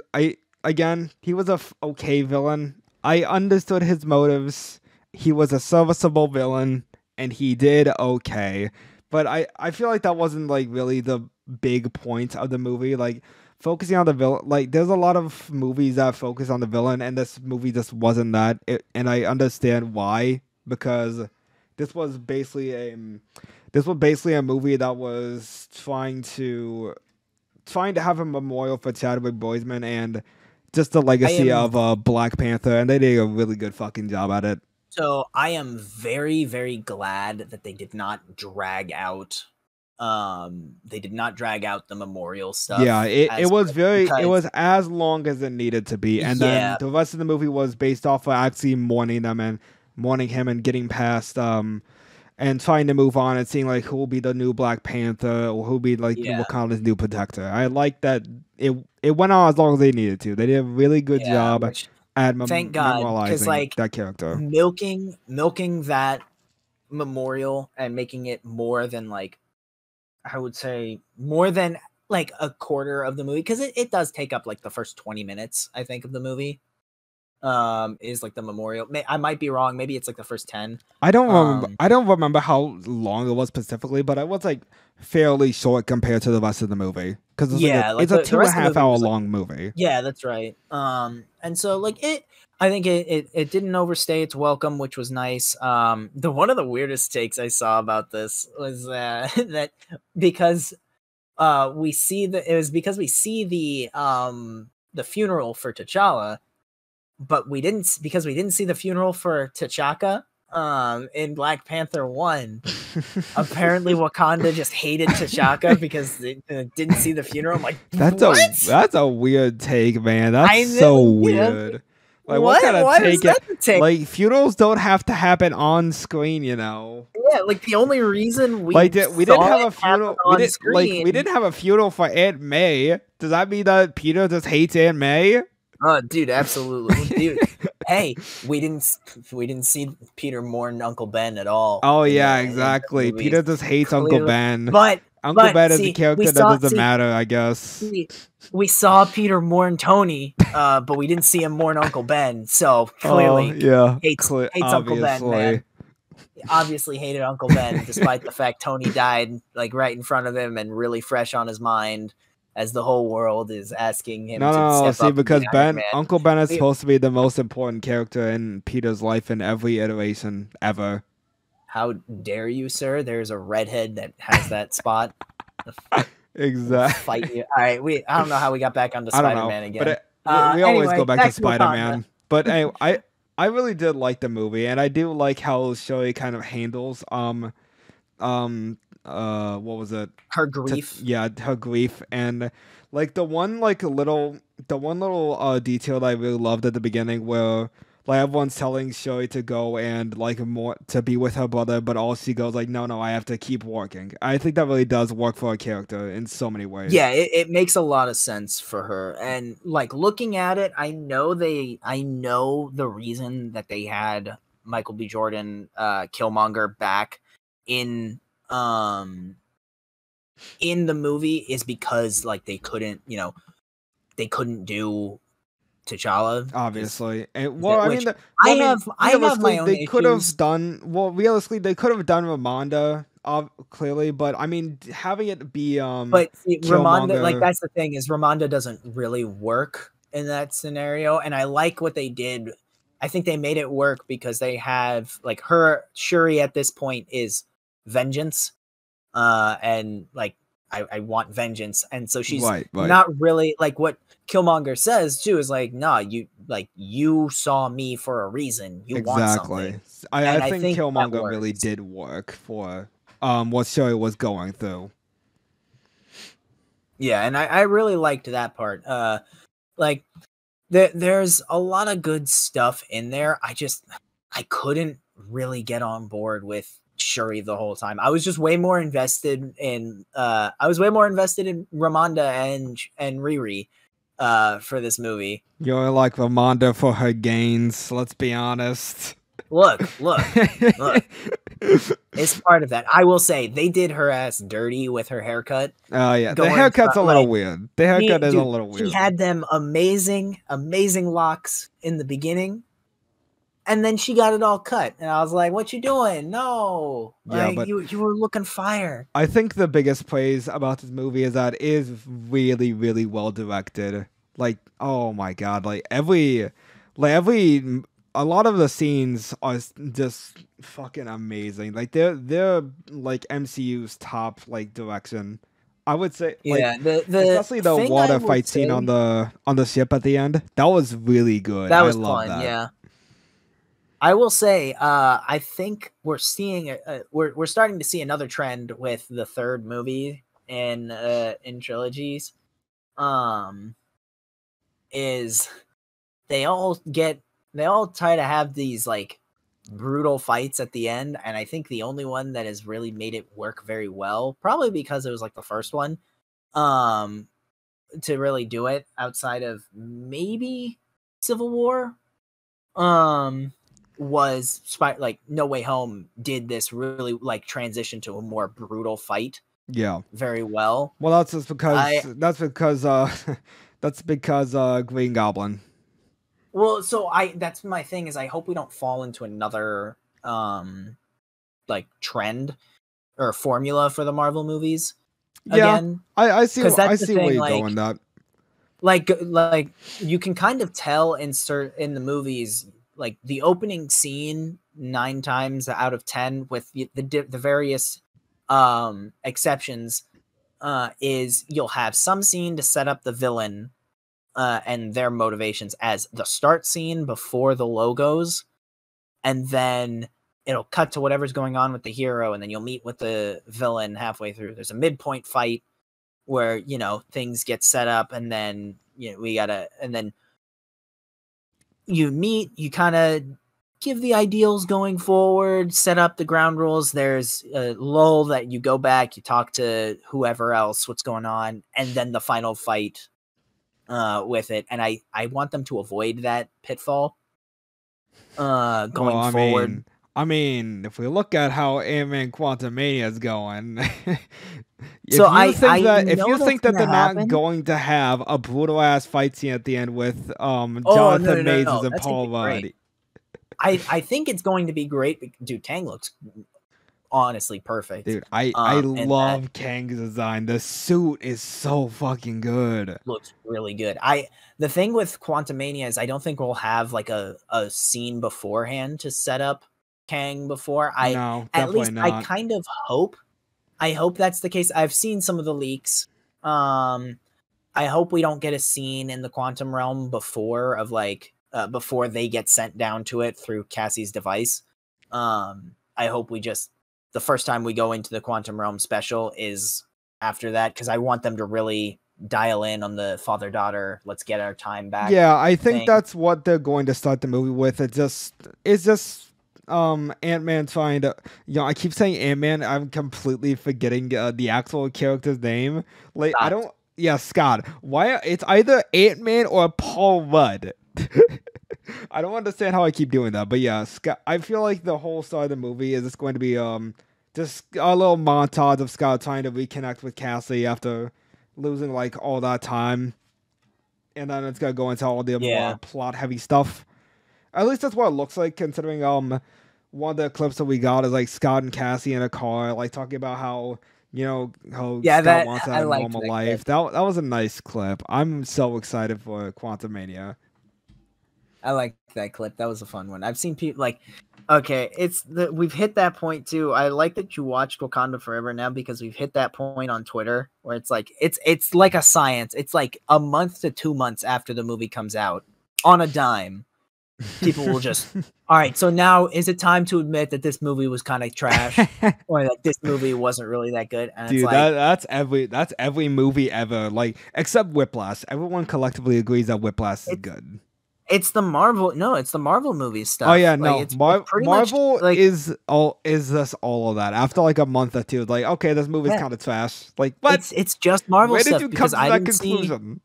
[SPEAKER 1] Again, he was a okay villain. I understood his motives. He was a serviceable villain, and he did okay. But I feel like that wasn't like really the big point of the movie. Like, focusing on the villain, like there's a lot of movies that focus on the villain, and this movie just wasn't that. And I understand why, because this was basically a movie that was trying to have a memorial for Chadwick Boseman and just the legacy of Black Panther, and they did a really good fucking job at it.
[SPEAKER 2] So I am very, very glad that they did not drag out. They did not drag out the memorial stuff.
[SPEAKER 1] Yeah, it was as long as it needed to be, and then the rest of the movie was based off of actually mourning them and mourning him and getting past and trying to move on and seeing like who will be the new Black Panther or who will be like Wakanda's new protector. I like that it went on as long as they needed to. They did a really good job at
[SPEAKER 2] thank God, because like
[SPEAKER 1] that character,
[SPEAKER 2] milking that memorial and making it more than like, I would say more than like a quarter of the movie, because it does take up like the first 20 minutes, I think, of the movie. Is like the memorial. I might be wrong. Maybe it's like the first 10.
[SPEAKER 1] I don't remember how long it was specifically, but it was like fairly short compared to the rest of the movie. Because it's a 2.5 hour long movie.
[SPEAKER 2] Yeah, that's right. And so like I think it didn't overstay its welcome, which was nice. The one of the weirdest takes I saw about this was that because we see the funeral for T'Challa, but we didn't see the funeral for T'Chaka in Black Panther 1. Apparently Wakanda just hated T'Chaka because they didn't see the funeral. I'm like,
[SPEAKER 1] that's a weird take, man. That's so weird. Like, what kind of take? Like, funerals don't have to happen on screen, you know.
[SPEAKER 2] Yeah, like the only reason we
[SPEAKER 1] didn't have a funeral. We didn't have a funeral for Aunt May. Does that mean that Peter just hates Aunt May?
[SPEAKER 2] Oh, dude, absolutely, dude. Hey, we didn't see Peter mourn Uncle Ben at all.
[SPEAKER 1] Oh yeah, exactly. Peter just hates Uncle Ben.
[SPEAKER 2] But
[SPEAKER 1] Uncle Ben is a character that doesn't matter, I guess.
[SPEAKER 2] We saw Peter mourn Tony, but we didn't see him mourn Uncle Ben. So clearly, hates Uncle Ben, man. He obviously hated Uncle Ben, despite the fact Tony died like right in front of him and really fresh on his mind, as the whole world is asking him to step up.
[SPEAKER 1] Because Uncle Ben is supposed to be the most important character in Peter's life in every iteration ever.
[SPEAKER 2] How dare you, sir? There's a redhead that has that spot.
[SPEAKER 1] Exactly.
[SPEAKER 2] Fight you. All right, I don't know how we got back onto Spider-Man again.
[SPEAKER 1] But we always go back to Spider-Man. But anyway, I really did like the movie, and I do like how Shuri kind of handles what was it?
[SPEAKER 2] Her grief.
[SPEAKER 1] Her grief, and like the one little detail that I really loved at the beginning, where like everyone's telling Shuri to go and like more to be with her brother, but all she goes like, no, I have to keep working. I think that really does work for a character in so many ways.
[SPEAKER 2] Yeah, it makes a lot of sense for her, and like looking at it, I know the reason that they had Michael B. Jordan, Killmonger back in the movie is because like they couldn't do T'Challa,
[SPEAKER 1] obviously. And
[SPEAKER 2] I have my own
[SPEAKER 1] they could have done realistically they could have done Ramonda clearly, but I mean having it be
[SPEAKER 2] but Ramonda, like that's the thing, is Ramonda doesn't really work in that scenario, and I like what they did. I think they made it work because they have like Shuri at this point is vengeance, and like I want vengeance, and so she's
[SPEAKER 1] Right.
[SPEAKER 2] not really like what Killmonger says too is like, nah, you saw me for a reason, you want something.
[SPEAKER 1] I
[SPEAKER 2] And I
[SPEAKER 1] think
[SPEAKER 2] think that
[SPEAKER 1] Killmonger really
[SPEAKER 2] works.
[SPEAKER 1] did work for what Shuri was going through.
[SPEAKER 2] Yeah, and I really liked that part. Like there's a lot of good stuff in there. I couldn't really get on board with Shuri the whole time. I was just way more invested in Ramonda and Riri for this movie.
[SPEAKER 1] You're like Ramonda for her gains, let's be honest.
[SPEAKER 2] Look. It's part of that. I will say they did her ass dirty with her haircut.
[SPEAKER 1] Oh yeah, the haircut's a little weird. The haircut is a little weird.
[SPEAKER 2] She had them amazing locks in the beginning, and then she got it all cut. And I was like, "What you doing? No, like, but you were looking fire."
[SPEAKER 1] I think the biggest praise about this movie is that it is really, really well directed. Like, oh my god, a lot of the scenes are just fucking amazing. Like they're like MCU's top like direction. I would say,
[SPEAKER 2] yeah,
[SPEAKER 1] like, especially the water fight scene on the ship at the end. That was really good.
[SPEAKER 2] That was fun. That. Yeah, I will say, I think we're seeing we're starting to see another trend with the third movie in trilogies. Is they all try to have these like brutal fights at the end, and I think the only one that has really made it work very well, probably because it was like the first one to really do it outside of maybe Civil War, was like No Way Home did this really like transition to a more brutal fight very well.
[SPEAKER 1] Well, that's just because that's because Green Goblin.
[SPEAKER 2] Well, so that's my thing is I hope we don't fall into another like trend or formula for the Marvel movies again.
[SPEAKER 1] I see where you're going that.
[SPEAKER 2] Like you can kind of tell in the movies, like the opening scene 9 times out of 10 with the various exceptions is you'll have some scene to set up the villain and their motivations as the start scene before the logos, and then it'll cut to whatever's going on with the hero, and then you'll meet with the villain halfway through. There's a midpoint fight where, you know, things get set up, and then, you know, and then you meet, you kind of give the ideals going forward, set up the ground rules. There's a lull that you go back, you talk to whoever else, what's going on, and then the final fight with it. And I want them to avoid that pitfall going forward.
[SPEAKER 1] I mean, if we look at how Ant-Man Quantumania is going, if you think that they're not going to have a brutal ass fight scene at the end with Jonathan Majors and Paul Rudd,
[SPEAKER 2] I think it's going to be great. Dude, Kang looks honestly perfect.
[SPEAKER 1] Dude, I love Kang's design. The suit is so fucking good.
[SPEAKER 2] Looks really good. The thing with Quantumania is I don't think we'll have like a scene beforehand to set up Kang before. At least not. I kind of hope. I hope that's the case. I've seen some of the leaks. I hope we don't get a scene in the quantum realm before they get sent down to it through Cassie's device. I hope the first time we go into the quantum realm special is after that, because I want them to really dial in on the father-daughter, let's get our time back.
[SPEAKER 1] Yeah, I think that's what they're going to start the movie with. It's just Ant-Man trying to, I keep saying Ant-Man, I'm completely forgetting the actual character's name. Like, Scott. Scott. Why? It's either Ant-Man or Paul Rudd. I don't understand how I keep doing that, but yeah, Scott. I feel like the whole start of the movie is just going to be just a little montage of Scott trying to reconnect with Cassie after losing like all that time, and then it's gonna go into all the more plot heavy stuff. At least that's what it looks like, considering one of the clips that we got is like Scott and Cassie in a car, like talking about how You know how
[SPEAKER 2] Yeah,
[SPEAKER 1] Scott wants to
[SPEAKER 2] I
[SPEAKER 1] have a
[SPEAKER 2] liked
[SPEAKER 1] normal
[SPEAKER 2] that
[SPEAKER 1] life.
[SPEAKER 2] clip.
[SPEAKER 1] That was a nice clip. I'm so excited for Quantumania.
[SPEAKER 2] I like that clip. That was a fun one. I've seen people like, okay, we've hit that point too. I like that you watched Wakanda Forever now because we've hit that point on Twitter where it's like it's like a science. It's like a month to 2 months after the movie comes out on a dime. People will just, all right, so now is it time to admit that this movie was kind of trash or that this movie wasn't really that good? And
[SPEAKER 1] Dude,
[SPEAKER 2] it's like,
[SPEAKER 1] that's every movie ever, like except Whiplash. Everyone collectively agrees that Whiplash is good.
[SPEAKER 2] It's the Marvel movies stuff.
[SPEAKER 1] Oh yeah,
[SPEAKER 2] like,
[SPEAKER 1] no,
[SPEAKER 2] it's pretty
[SPEAKER 1] Marvel
[SPEAKER 2] much, like,
[SPEAKER 1] is just all of that. After like a month or two, like okay, this movie's kind of trash. Like what?
[SPEAKER 2] It's just Marvel
[SPEAKER 1] Where
[SPEAKER 2] stuff
[SPEAKER 1] did you come
[SPEAKER 2] because
[SPEAKER 1] to
[SPEAKER 2] I
[SPEAKER 1] that
[SPEAKER 2] didn't
[SPEAKER 1] conclusion?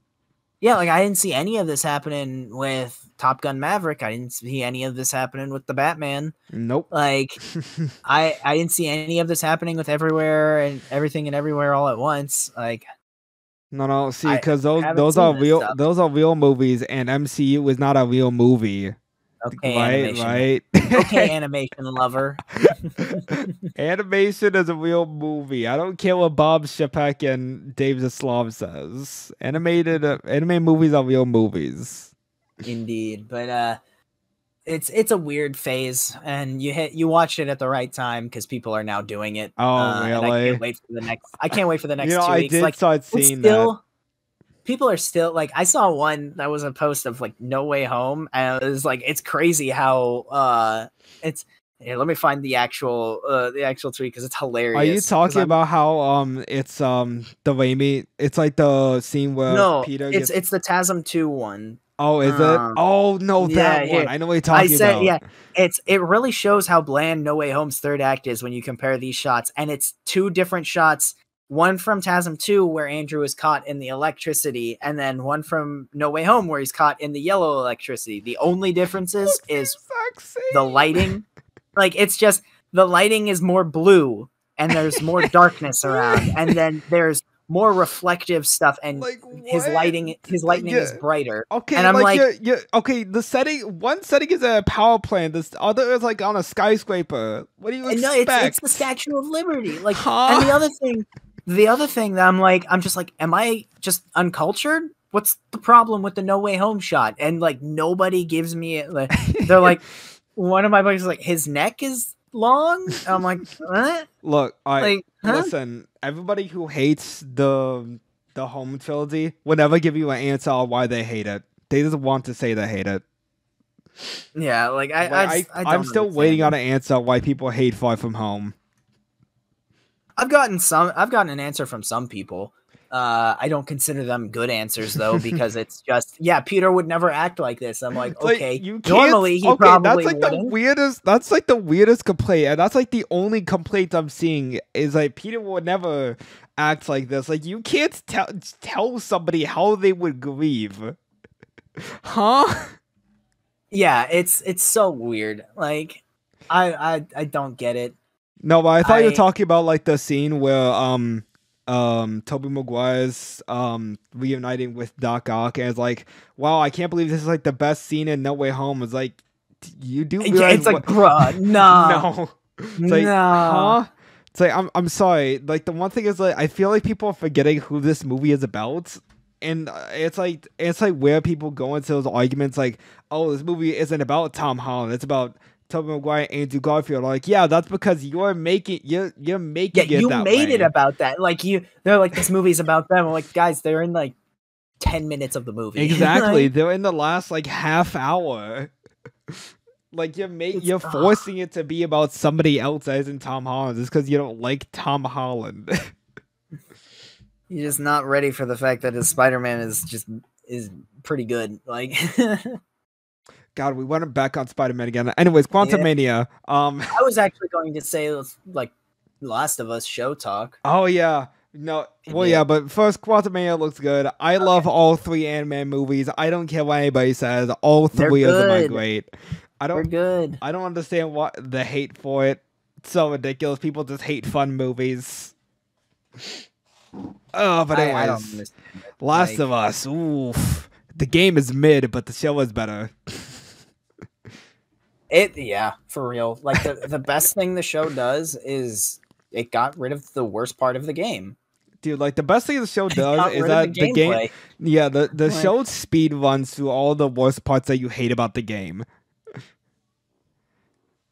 [SPEAKER 2] like I didn't see any of this happening with Top Gun Maverick. I didn't see any of this happening with the Batman.
[SPEAKER 1] Nope.
[SPEAKER 2] Like I didn't see any of this happening with Everywhere and Everything and Everywhere all at once. Like
[SPEAKER 1] no, see, because those
[SPEAKER 2] seen
[SPEAKER 1] are
[SPEAKER 2] this stuff.
[SPEAKER 1] those are real movies, and MCU is not a real movie.
[SPEAKER 2] Okay,
[SPEAKER 1] right.
[SPEAKER 2] Okay, animation lover.
[SPEAKER 1] Animation is a real movie. I don't care what Bob Chapek and Dave Zaslav says. Anime movies are real movies.
[SPEAKER 2] Indeed, but it's a weird phase, and you watched it at the right time because people are now doing it.
[SPEAKER 1] Oh, really?
[SPEAKER 2] And I can't wait for the next. I can't wait for the next 2
[SPEAKER 1] I
[SPEAKER 2] weeks.
[SPEAKER 1] did
[SPEAKER 2] like,
[SPEAKER 1] start seeing that.
[SPEAKER 2] People are still like, I saw one that was a post of like No Way Home, and it was like, it's crazy how it's. Here, let me find the actual tweet because it's hilarious.
[SPEAKER 1] Are you talking about how it's the Raimi? It's like the scene where Peter gets.
[SPEAKER 2] It's the TASM 2 one.
[SPEAKER 1] Oh, is it? Oh no, that one. I know what you're talking about.
[SPEAKER 2] Yeah, it really shows how bland No Way Home's third act is when you compare these shots, and it's 2 different shots. One from TASM 2 where Andrew is caught in the electricity, and then one from No Way Home where he's caught in the yellow electricity. The only differences is the lighting. Like, it's just the lighting is more blue and there's more darkness around, and then there's more reflective stuff, and
[SPEAKER 1] like,
[SPEAKER 2] his lightning is brighter.
[SPEAKER 1] Okay,
[SPEAKER 2] and I'm like
[SPEAKER 1] okay, the one setting is a power plant, this other is like on a skyscraper. What do you expect?
[SPEAKER 2] No, it's the Statue of Liberty. Like, and the other thing that I'm just like, am I just uncultured? What's the problem with the No Way Home shot? And like, nobody gives me like, they're like, one of my buddies is like, his neck is long. I'm like, what?
[SPEAKER 1] Look, listen, everybody who hates the Home trilogy will never give you an answer on why they hate it. They just want to say they hate it.
[SPEAKER 2] Yeah, like
[SPEAKER 1] I'm still waiting on an answer why people hate Far From Home.
[SPEAKER 2] I've gotten an answer from some people. I don't consider them good answers though, because it's just, Peter would never act like this. I'm like, okay, normally he probably wouldn't.
[SPEAKER 1] That's like the weirdest complaint, and that's like the only complaint I'm seeing is like Peter would never act like this. Like, you can't tell somebody how they would grieve, huh?
[SPEAKER 2] Yeah, it's so weird. Like, I don't get it.
[SPEAKER 1] No, but I thought you were talking about like the scene where Tobey Maguire's reuniting with Doc Ock, and it's like, wow, I can't believe this is like the best scene in No Way Home. It's like, you do realize
[SPEAKER 2] it's like, bruh, no.
[SPEAKER 1] It's like, huh? It's like, I'm sorry. Like, the one thing is, like, I feel like people are forgetting who this movie is about. And it's like where people go into those arguments like, oh, this movie isn't about Tom Holland, it's about Tobey Maguire and Andrew Garfield. Like, yeah, that's because you're making it
[SPEAKER 2] about that. Like, they're like, this movie's about them. I'm like, guys, they're in like 10 minutes of the movie.
[SPEAKER 1] Exactly. They're in the last like half hour. Like, you're forcing it to be about somebody else that isn't Tom Holland just because you don't like Tom Holland.
[SPEAKER 2] You're just not ready for the fact that his Spider-Man is pretty good. Like,
[SPEAKER 1] God, we went back on Spider-Man again. Anyways, Quantumania.
[SPEAKER 2] I was actually going to say like Last of Us show talk.
[SPEAKER 1] Oh yeah. No, well, yeah, but first, Quantumania looks good. I love all 3 Ant-Man movies. I don't care what anybody says. All 3 of them are great.
[SPEAKER 2] They're good.
[SPEAKER 1] I don't understand what the hate for it. It's so ridiculous. People just hate fun movies. Oh, but anyways,
[SPEAKER 2] I don't understand it.
[SPEAKER 1] Last of Us. Oof. The game is mid, but the show is better.
[SPEAKER 2] For real. Like, the best thing the show does is it got rid of the worst part of the game.
[SPEAKER 1] Dude, like the best thing the show
[SPEAKER 2] It
[SPEAKER 1] does
[SPEAKER 2] got
[SPEAKER 1] is
[SPEAKER 2] rid of
[SPEAKER 1] that the game,
[SPEAKER 2] gameplay.
[SPEAKER 1] yeah, the
[SPEAKER 2] Like-
[SPEAKER 1] show speed runs through all the worst parts that you hate about the game.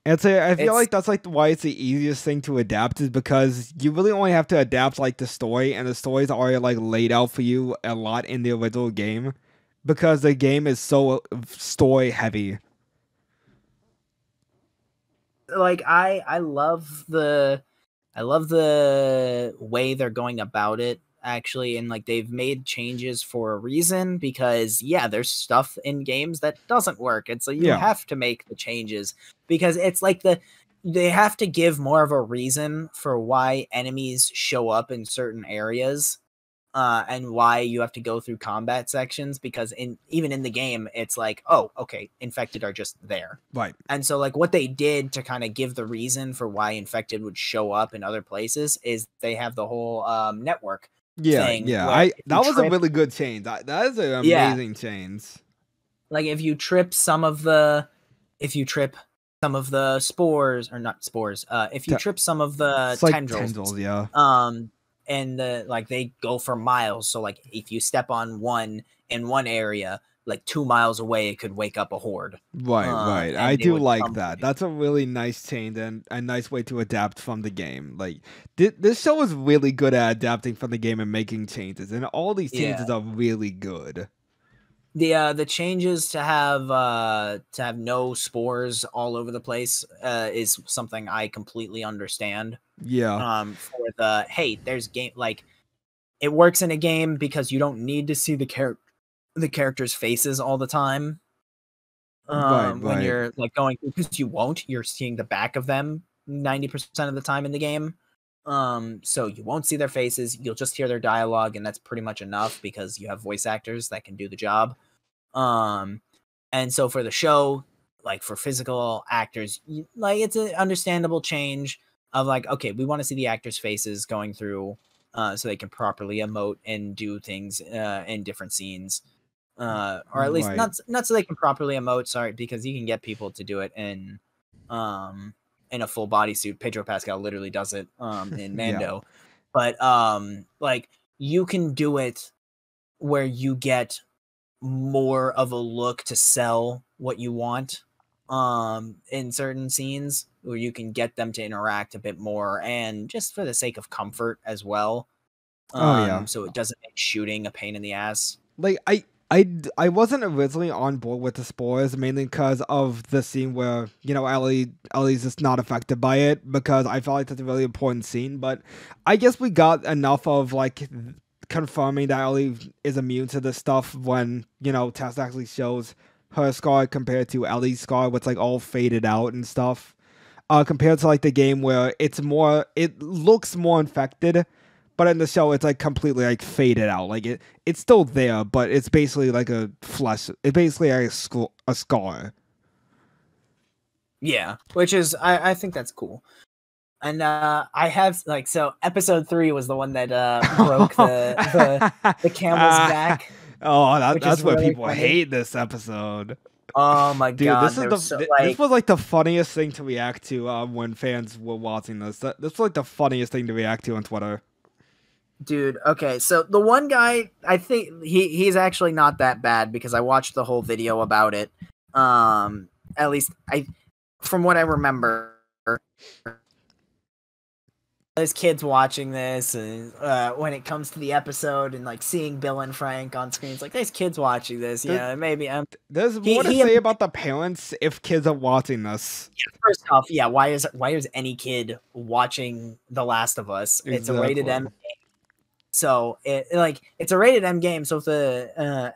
[SPEAKER 1] And so I feel like that's like why it's the easiest thing to adapt, is because you really only have to adapt like the story, and the story's already like laid out for you a lot in the original game, because the game is so story heavy.
[SPEAKER 2] Like I love the way they're going about it, actually, and like they've made changes for a reason, because yeah, there's stuff in games that doesn't work, and so you
[SPEAKER 1] Yeah.
[SPEAKER 2] have to make the changes, because it's like they have to give more of a reason for why enemies show up in certain areas, and why you have to go through combat sections, because even in the game it's like, oh, okay, infected are just there.
[SPEAKER 1] Right.
[SPEAKER 2] And so like what they did to kind of give the reason for why infected would show up in other places is they have the whole network thing.
[SPEAKER 1] Yeah. That was a really good change. That is an amazing change.
[SPEAKER 2] Like if you trip some of the spores, or not spores, if you trip some of the tendrils,
[SPEAKER 1] yeah.
[SPEAKER 2] and like they go for miles. So like if you step on one in one area, like 2 miles away, it could wake up a horde.
[SPEAKER 1] Right. I do like that. That's a really nice change and a nice way to adapt from the game. Like this show is really good at adapting from the game and making changes, and all these changes are really good.
[SPEAKER 2] The changes to have no spores all over the place is something I completely understand.
[SPEAKER 1] Yeah.
[SPEAKER 2] For the hey, there's game, like it works in a game because you don't need to see the characters' faces all the time. When you're like going, because you're seeing the back of them 90% of the time in the game. So you won't see their faces, you'll just hear their dialogue, and that's pretty much enough because you have voice actors that can do the job. And so for the show, like for physical actors, like it's an understandable change of like, okay, we want to see the actors' faces going through, so they can properly emote and do things in different scenes, or at least not so they can properly emote. Sorry, because you can get people to do it in a full bodysuit. Pedro Pascal literally does it in Mando, but like you can do it where you get more of a look to sell what you want in certain scenes, where you can get them to interact a bit more, and just for the sake of comfort as well. So it doesn't make shooting a pain in the ass.
[SPEAKER 1] Like I wasn't originally on board with the spores, mainly because of the scene where, you know, Ellie's just not affected by it, because I felt like that's a really important scene. But I guess we got enough of like confirming that Ellie is immune to this stuff when, you know, Tess actually shows her scar compared to Ellie's scar, what's like all faded out and stuff. Compared to like the game where it looks more infected, but in the show it's like completely like faded out. Like it's still there, but it's basically like a flesh. It's basically like a scar.
[SPEAKER 2] Yeah, which is I think that's cool. And I have like, so episode 3 was the one that broke the camel's back.
[SPEAKER 1] Oh, that's what
[SPEAKER 2] really
[SPEAKER 1] people hate this episode.
[SPEAKER 2] Oh my god,
[SPEAKER 1] this was like the funniest thing to react to when fans were watching this. This was like the funniest thing to react to on Twitter.
[SPEAKER 2] Dude, okay, so the one guy, I think he's actually not that bad, because I watched the whole video about it. At least from what I remember. There's kids watching this, and when it comes to the episode and like seeing Bill and Frank on screen, it's like there's kids watching this. Yeah, maybe
[SPEAKER 1] there's more to say about the parents if kids are watching this.
[SPEAKER 2] Yeah, first off, yeah, why is any kid watching The Last of Us? Exactly. It's a rated M game, so it's a rated M game. So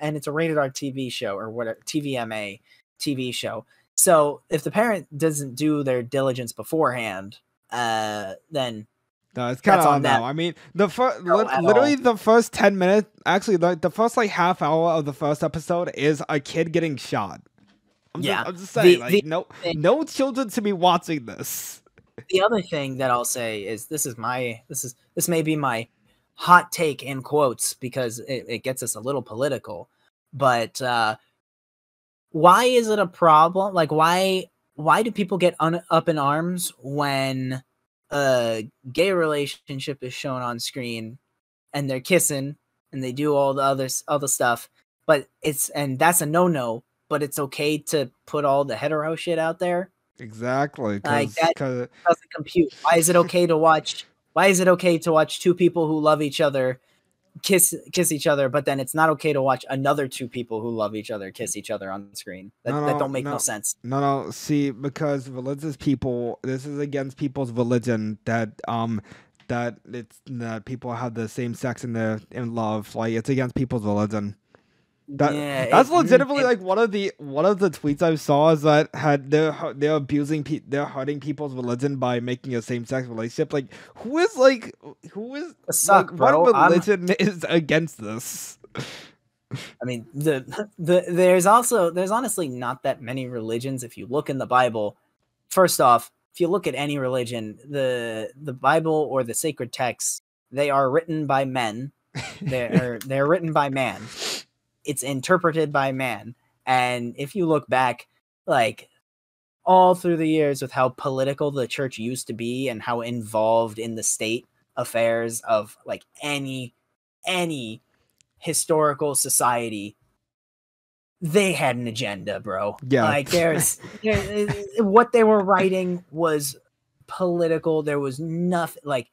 [SPEAKER 2] and it's a rated R TV show, or whatever, TVMA TV show. So if the parent doesn't do their diligence beforehand, then
[SPEAKER 1] no, it's kind of on them. I mean, literally the first 10 minutes, actually, the first like half hour of the first episode is a kid getting shot. I'm just saying, no children to be watching this.
[SPEAKER 2] The other thing that I'll say is this may be my hot take in quotes, because it gets us a little political, but why is it a problem? Like why do people get up in arms when a gay relationship is shown on screen and they're kissing and they do all the other stuff, but that's a no, but it's okay to put all the hetero shit out there.
[SPEAKER 1] Exactly,
[SPEAKER 2] Like
[SPEAKER 1] because
[SPEAKER 2] that doesn't compute. Why is it okay to watch two people who love each other kiss each other, but then it's not okay to watch another two people who love each other kiss each other on the screen? That don't make no sense.
[SPEAKER 1] No. See, because religious people, this is against people's religion that people have the same sex in love. Like, it's against people's religion. That's legitimately like one of the tweets I saw is that they're hurting people's religion by making a same-sex relationship. Like, who is
[SPEAKER 2] bro?
[SPEAKER 1] What religion is against this?
[SPEAKER 2] I mean, there's honestly not that many religions. If you look in the Bible, first off, if you look at any religion, the Bible or the sacred texts, they are written by men. They're written by man. It's interpreted by man. And if you look back, like, all through the years with how political the church used to be and how involved in the state affairs of like any historical society, they had an agenda, bro.
[SPEAKER 1] Yeah.
[SPEAKER 2] Like what they were writing was political. There was nothing like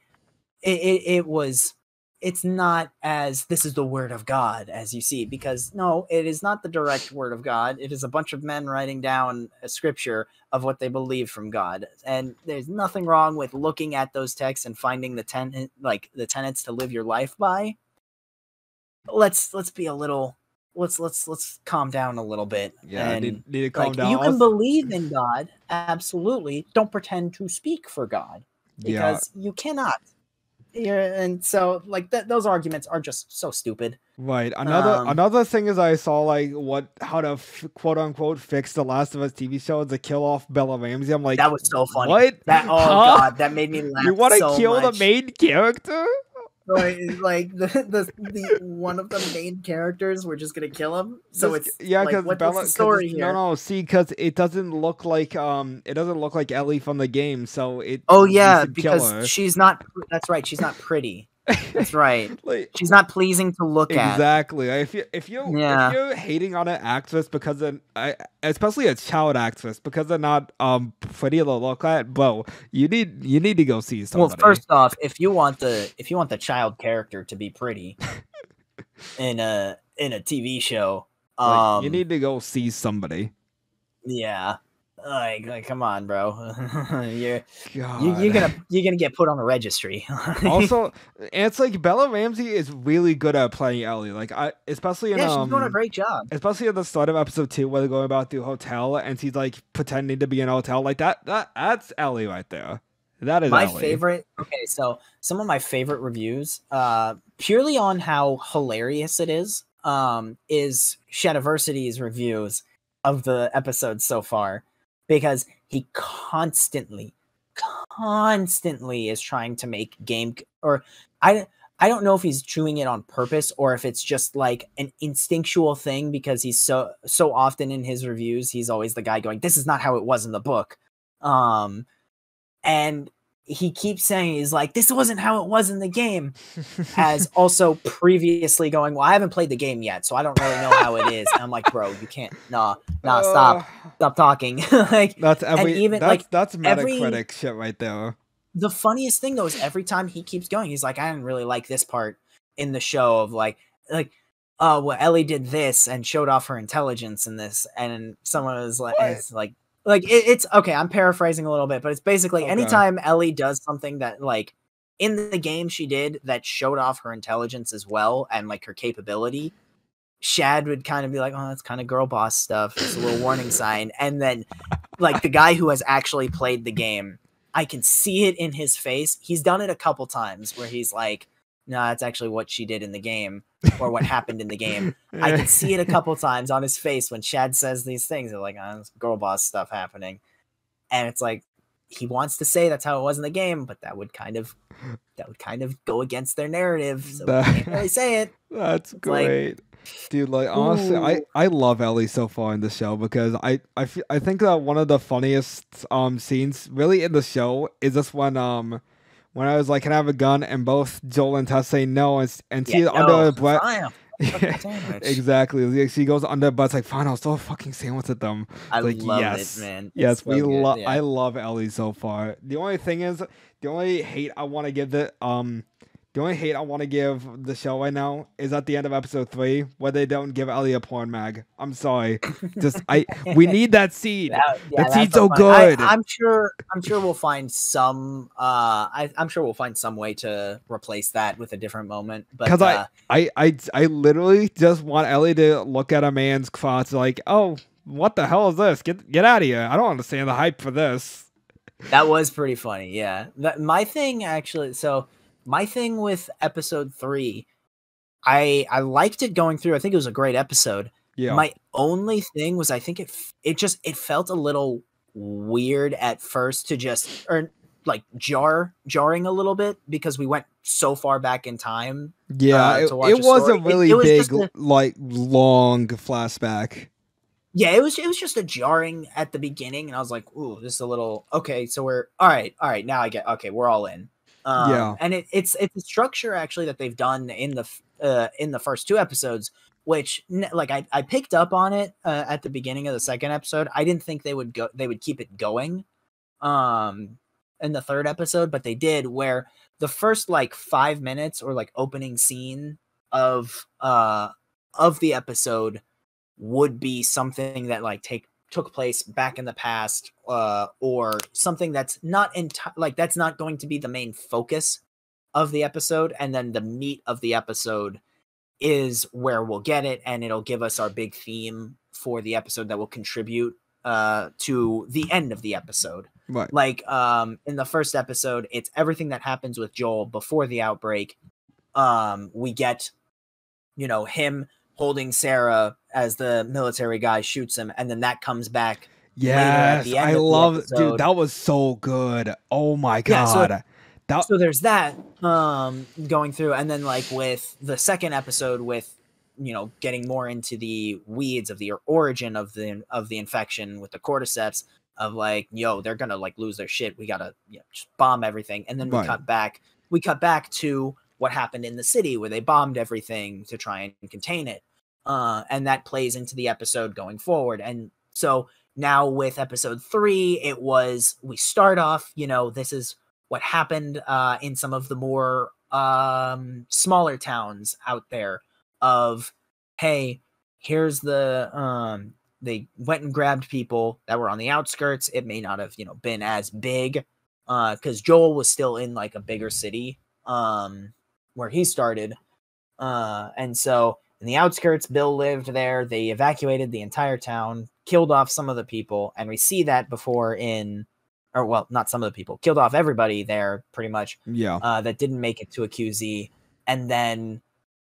[SPEAKER 2] it's not as this is the word of God as you see, because no, it is not the direct word of God. It is a bunch of men writing down a scripture of what they believe from God. And there's nothing wrong with looking at those texts and finding the tenets to live your life by. Let's be a little, let's calm down a little bit.
[SPEAKER 1] Yeah,
[SPEAKER 2] and
[SPEAKER 1] need to calm down.
[SPEAKER 2] You can believe in God. Absolutely. Don't pretend to speak for God, because you cannot. And so like those arguments are just so stupid.
[SPEAKER 1] Right. Another thing is I saw like how to quote unquote fix the Last of Us TV show is to kill off Bella Ramsey. I'm like,
[SPEAKER 2] that was so funny.
[SPEAKER 1] What?
[SPEAKER 2] God, that made me laugh.
[SPEAKER 1] You want to
[SPEAKER 2] so
[SPEAKER 1] kill
[SPEAKER 2] much.
[SPEAKER 1] the main character?
[SPEAKER 2] Like the one of the main characters, we're just gonna kill him. So
[SPEAKER 1] because
[SPEAKER 2] what's the story here?
[SPEAKER 1] No, see, because it doesn't look like Ellie from the game, so it.
[SPEAKER 2] Oh yeah, because she's not. That's right, she's not pretty. That's right. Like, she's not pleasing to look at.
[SPEAKER 1] Exactly. If you're hating on an actress because especially a child actress because they're not pretty to look at, bro, you need to go see somebody.
[SPEAKER 2] Well, first off, if you want the child character to be pretty in a TV show,
[SPEAKER 1] you need to go see somebody.
[SPEAKER 2] Yeah. Like, come on, bro. you're gonna get put on a registry.
[SPEAKER 1] Also, it's like Bella Ramsey is really good at playing Ellie. Like, especially in
[SPEAKER 2] she's doing a great job.
[SPEAKER 1] Especially at the start of episode 2, where they're going about the hotel, and she's like pretending to be in a hotel. Like that's Ellie right there. That is
[SPEAKER 2] my
[SPEAKER 1] Ellie.
[SPEAKER 2] Favorite. Okay, so some of my favorite reviews, purely on how hilarious it is Shadiversity's reviews of the episodes so far. Because he constantly is trying to make game, or I don't know if he's doing it on purpose or if it's just like an instinctual thing, because he's so often in his reviews he's always the guy going, this is not how it was in the book, and he keeps saying, he's like, this wasn't how it was in the game, as also previously going, well, I haven't played the game yet, so I don't really know how it is. And I'm like, bro, you can't, stop talking. Like,
[SPEAKER 1] that's Metacritic shit right there.
[SPEAKER 2] The funniest thing though is every time he keeps going, he's like, I didn't really like this part in the show of like, well, Ellie did this and showed off her intelligence in this, and someone was like, it's okay, I'm paraphrasing a little bit, but it's basically anytime Ellie does something that like in the game she did that showed off her intelligence as well and like her capability, Shad would kind of be like, oh, that's kind of girl boss stuff. It's a little warning sign. And then like the guy who has actually played the game, I can see it in his face. He's done it a couple times where he's like, no, that's actually what she did in the game, or what happened in the game. I can see it a couple times on his face when Shad says these things. They're like, oh, there's girl boss stuff happening. And it's like, he wants to say that's how it was in the game, but that would kind of go against their narrative. So we can't really say it.
[SPEAKER 1] That's great. Dude, like honestly,
[SPEAKER 2] Ooh.
[SPEAKER 1] I love Ellie so far in the show because I think that one of the funniest scenes really in the show is this when I was like, can I have a gun? And both Joel and Tess say no, and
[SPEAKER 2] Yeah,
[SPEAKER 1] she under
[SPEAKER 2] no,
[SPEAKER 1] her breath.
[SPEAKER 2] fine, a fucking sandwich.
[SPEAKER 1] Exactly. Like, she goes under, but it's like, fine, I'll throw a fucking sandwich at them.
[SPEAKER 2] I
[SPEAKER 1] It's like,
[SPEAKER 2] love it,
[SPEAKER 1] yes,
[SPEAKER 2] man. It's
[SPEAKER 1] yes,
[SPEAKER 2] so good. Yeah.
[SPEAKER 1] I love Ellie so far. The only thing is, the only hate I want to give the only hate I want to give the show right now is at the end of episode 3 where they don't give Ellie a porn mag. I'm sorry, just we need that seed. That
[SPEAKER 2] That's
[SPEAKER 1] seed's
[SPEAKER 2] so
[SPEAKER 1] so
[SPEAKER 2] funny.
[SPEAKER 1] good.
[SPEAKER 2] I'm sure we'll find some I'm sure we'll find some way to replace that with a different moment. But
[SPEAKER 1] Because I literally just want Ellie to look at a man's crotch like, oh, what the hell is this? Get out of here! I don't understand the hype for this.
[SPEAKER 2] that was pretty funny. Yeah. My thing actually. So my thing with episode 3, I liked it going through. I think it was a great episode.
[SPEAKER 1] Yeah.
[SPEAKER 2] My only thing was I think it felt a little weird at first to just or like jarring a little bit because we went so far back in time.
[SPEAKER 1] Yeah,
[SPEAKER 2] To watch
[SPEAKER 1] it was
[SPEAKER 2] story.
[SPEAKER 1] a really
[SPEAKER 2] It was
[SPEAKER 1] big,
[SPEAKER 2] just a,
[SPEAKER 1] like long flashback.
[SPEAKER 2] yeah, it was just a jarring at the beginning, and I was like, ooh, this is a little okay. So we're all right. Now I get okay. We're all in.
[SPEAKER 1] Yeah.
[SPEAKER 2] And it's a structure actually that they've done in the first 2 episodes, which like I picked up on it at the beginning of the second episode. I didn't think they would keep it going in the 3rd episode, but they did, where the first like 5 minutes or like opening scene of the episode would be something that like took place back in the past, or something that's not that's not going to be the main focus of the episode, and then the meat of the episode is where we'll get it, and it'll give us our big theme for the episode that will contribute to the end of the episode.
[SPEAKER 1] Right.
[SPEAKER 2] Like in the first episode, it's everything that happens with Joel before the outbreak. We get, him holding Sarah as the military guy shoots him, and then that comes back.
[SPEAKER 1] Yes, I love it, dude. That was so good. Oh my god.
[SPEAKER 2] So there's that going through, and then like with the second episode, with getting more into the weeds of the origin of the infection with the cordyceps, of like, they're gonna like lose their shit. We gotta just bomb everything, and then we cut back. We cut back to what happened in the city where they bombed everything to try and contain it, and that plays into the episode going forward. And so now with episode 3, we start off, this is what happened in some of the more smaller towns out there of, hey, here's the they went and grabbed people that were on the outskirts. It may not have been as big because Joel was still in like a bigger city where he started, and so in the outskirts, Bill lived there. They evacuated the entire town, killed off some of the people, and we see that before not some of the people, killed off everybody there pretty much.
[SPEAKER 1] Yeah.
[SPEAKER 2] That didn't make it to a QZ. And then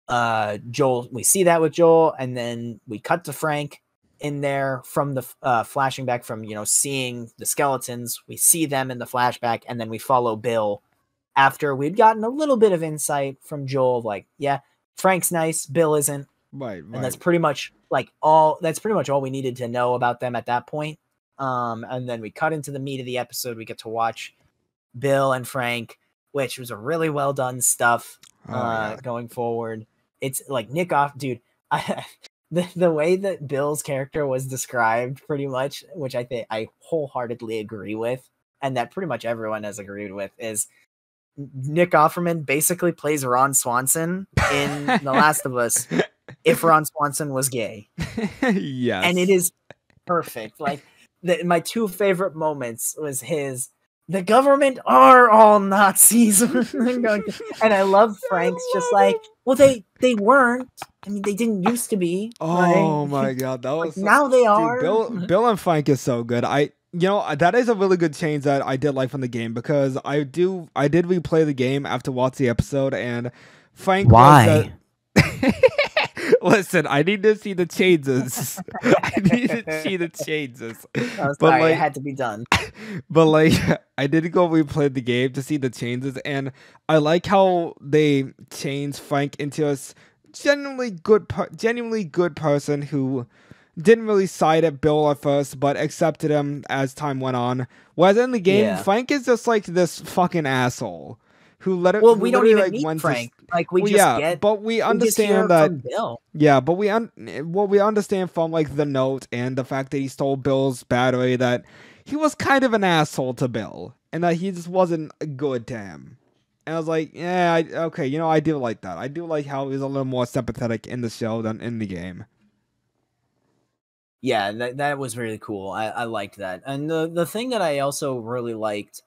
[SPEAKER 2] Joel, we see that with Joel, and then we cut to Frank in there from the flashing back from seeing the skeletons. We see them in the flashback, and then we follow Bill after we'd gotten a little bit of insight from Joel, like, yeah, Frank's nice, Bill isn't.
[SPEAKER 1] Right.
[SPEAKER 2] And that's pretty much all we needed to know about them at that point. And then we cut into the meat of the episode. We get to watch Bill and Frank, which was a really well done stuff going forward. It's like Nick off, dude. The way that Bill's character was described pretty much, which I think I wholeheartedly agree with, and that pretty much everyone has agreed with, is Nick Offerman basically plays Ron Swanson in The Last of Us if Ron Swanson was gay.
[SPEAKER 1] Yes.
[SPEAKER 2] And it is perfect. Like my 2 favorite moments was the government are all Nazis. And I love Frank's just like, well, they weren't. I mean, they didn't used to be.
[SPEAKER 1] Oh
[SPEAKER 2] right?
[SPEAKER 1] my god, that was
[SPEAKER 2] now they are.
[SPEAKER 1] Bill and Frank is so good. That is a really good change that I did like from the game, because I did replay the game after watching the episode, and Frank.
[SPEAKER 2] Why?
[SPEAKER 1] Listen, I need to see the changes. I need to see the changes.
[SPEAKER 2] Oh, sorry, it had to be done.
[SPEAKER 1] But like, I did go replay the game to see the changes, and I like how they changed Frank into genuinely good person who didn't really side at Bill at first, but accepted him as time went on. Whereas in the game,
[SPEAKER 2] Yeah.
[SPEAKER 1] Frank is just like this fucking asshole who let it.
[SPEAKER 2] Well, we don't even
[SPEAKER 1] like
[SPEAKER 2] meet
[SPEAKER 1] went
[SPEAKER 2] Frank.
[SPEAKER 1] to.
[SPEAKER 2] Like we
[SPEAKER 1] Well,
[SPEAKER 2] just
[SPEAKER 1] yeah,
[SPEAKER 2] get.
[SPEAKER 1] but we
[SPEAKER 2] We just
[SPEAKER 1] understand
[SPEAKER 2] hear
[SPEAKER 1] that.
[SPEAKER 2] from Bill.
[SPEAKER 1] Yeah, but we understand from like the note and the fact that he stole Bill's battery that he was kind of an asshole to Bill and that he just wasn't good to him. And I was like, yeah, okay, you know, I do like that. I do like how he's a little more sympathetic in the show than in the game.
[SPEAKER 2] Yeah, that was really cool. I liked that. And the thing that I also really liked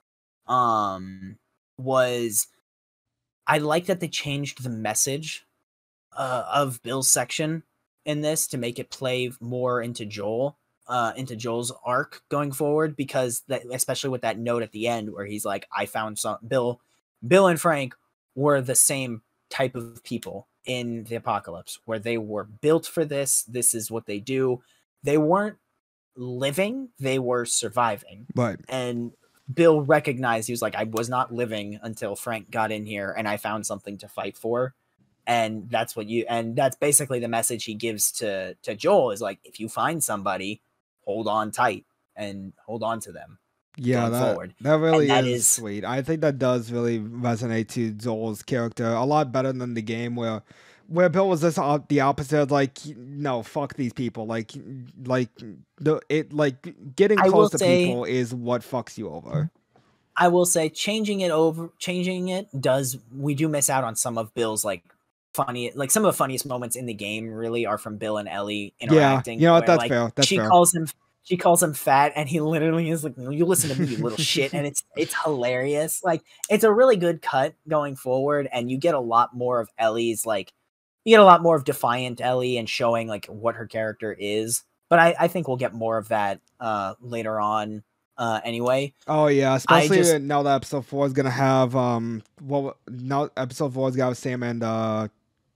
[SPEAKER 2] was I like that they changed the message of Bill's section in this to make it play more into Joel's arc going forward, because that, especially with that note at the end where he's like, I found some Bill and Frank were the same type of people in the apocalypse, where they were built for this. This is what they do. They weren't living, they were surviving.
[SPEAKER 1] Right.
[SPEAKER 2] And Bill recognized, he was like, I was not living until Frank got in here and I found something to fight for. And that's basically the message he gives to Joel, is like, if you find somebody, hold on tight and hold on to them.
[SPEAKER 1] Yeah,
[SPEAKER 2] forward.
[SPEAKER 1] That really
[SPEAKER 2] that
[SPEAKER 1] is sweet. I think that does really resonate to Joel's character a lot better than the game where Bill was just the opposite, like, no, fuck these people. Like getting close to people is what fucks you over.
[SPEAKER 2] I will say changing it does, we do miss out on some of Bill's like funny, like some of the funniest moments in the game really are from Bill and Ellie interacting.
[SPEAKER 1] Yeah, you know what,
[SPEAKER 2] where,
[SPEAKER 1] that's fair. That's fair.
[SPEAKER 2] She calls him fat, and he literally is like, you listen to me, you little shit. And it's hilarious. Like, it's a really good cut going forward, and you get a lot more of Ellie's, like, you get a lot more of defiant Ellie and showing like what her character is. But I think we'll get more of that later on anyway.
[SPEAKER 1] Oh yeah, especially now that episode 4 is gonna have now episode 4 is gonna have Sam and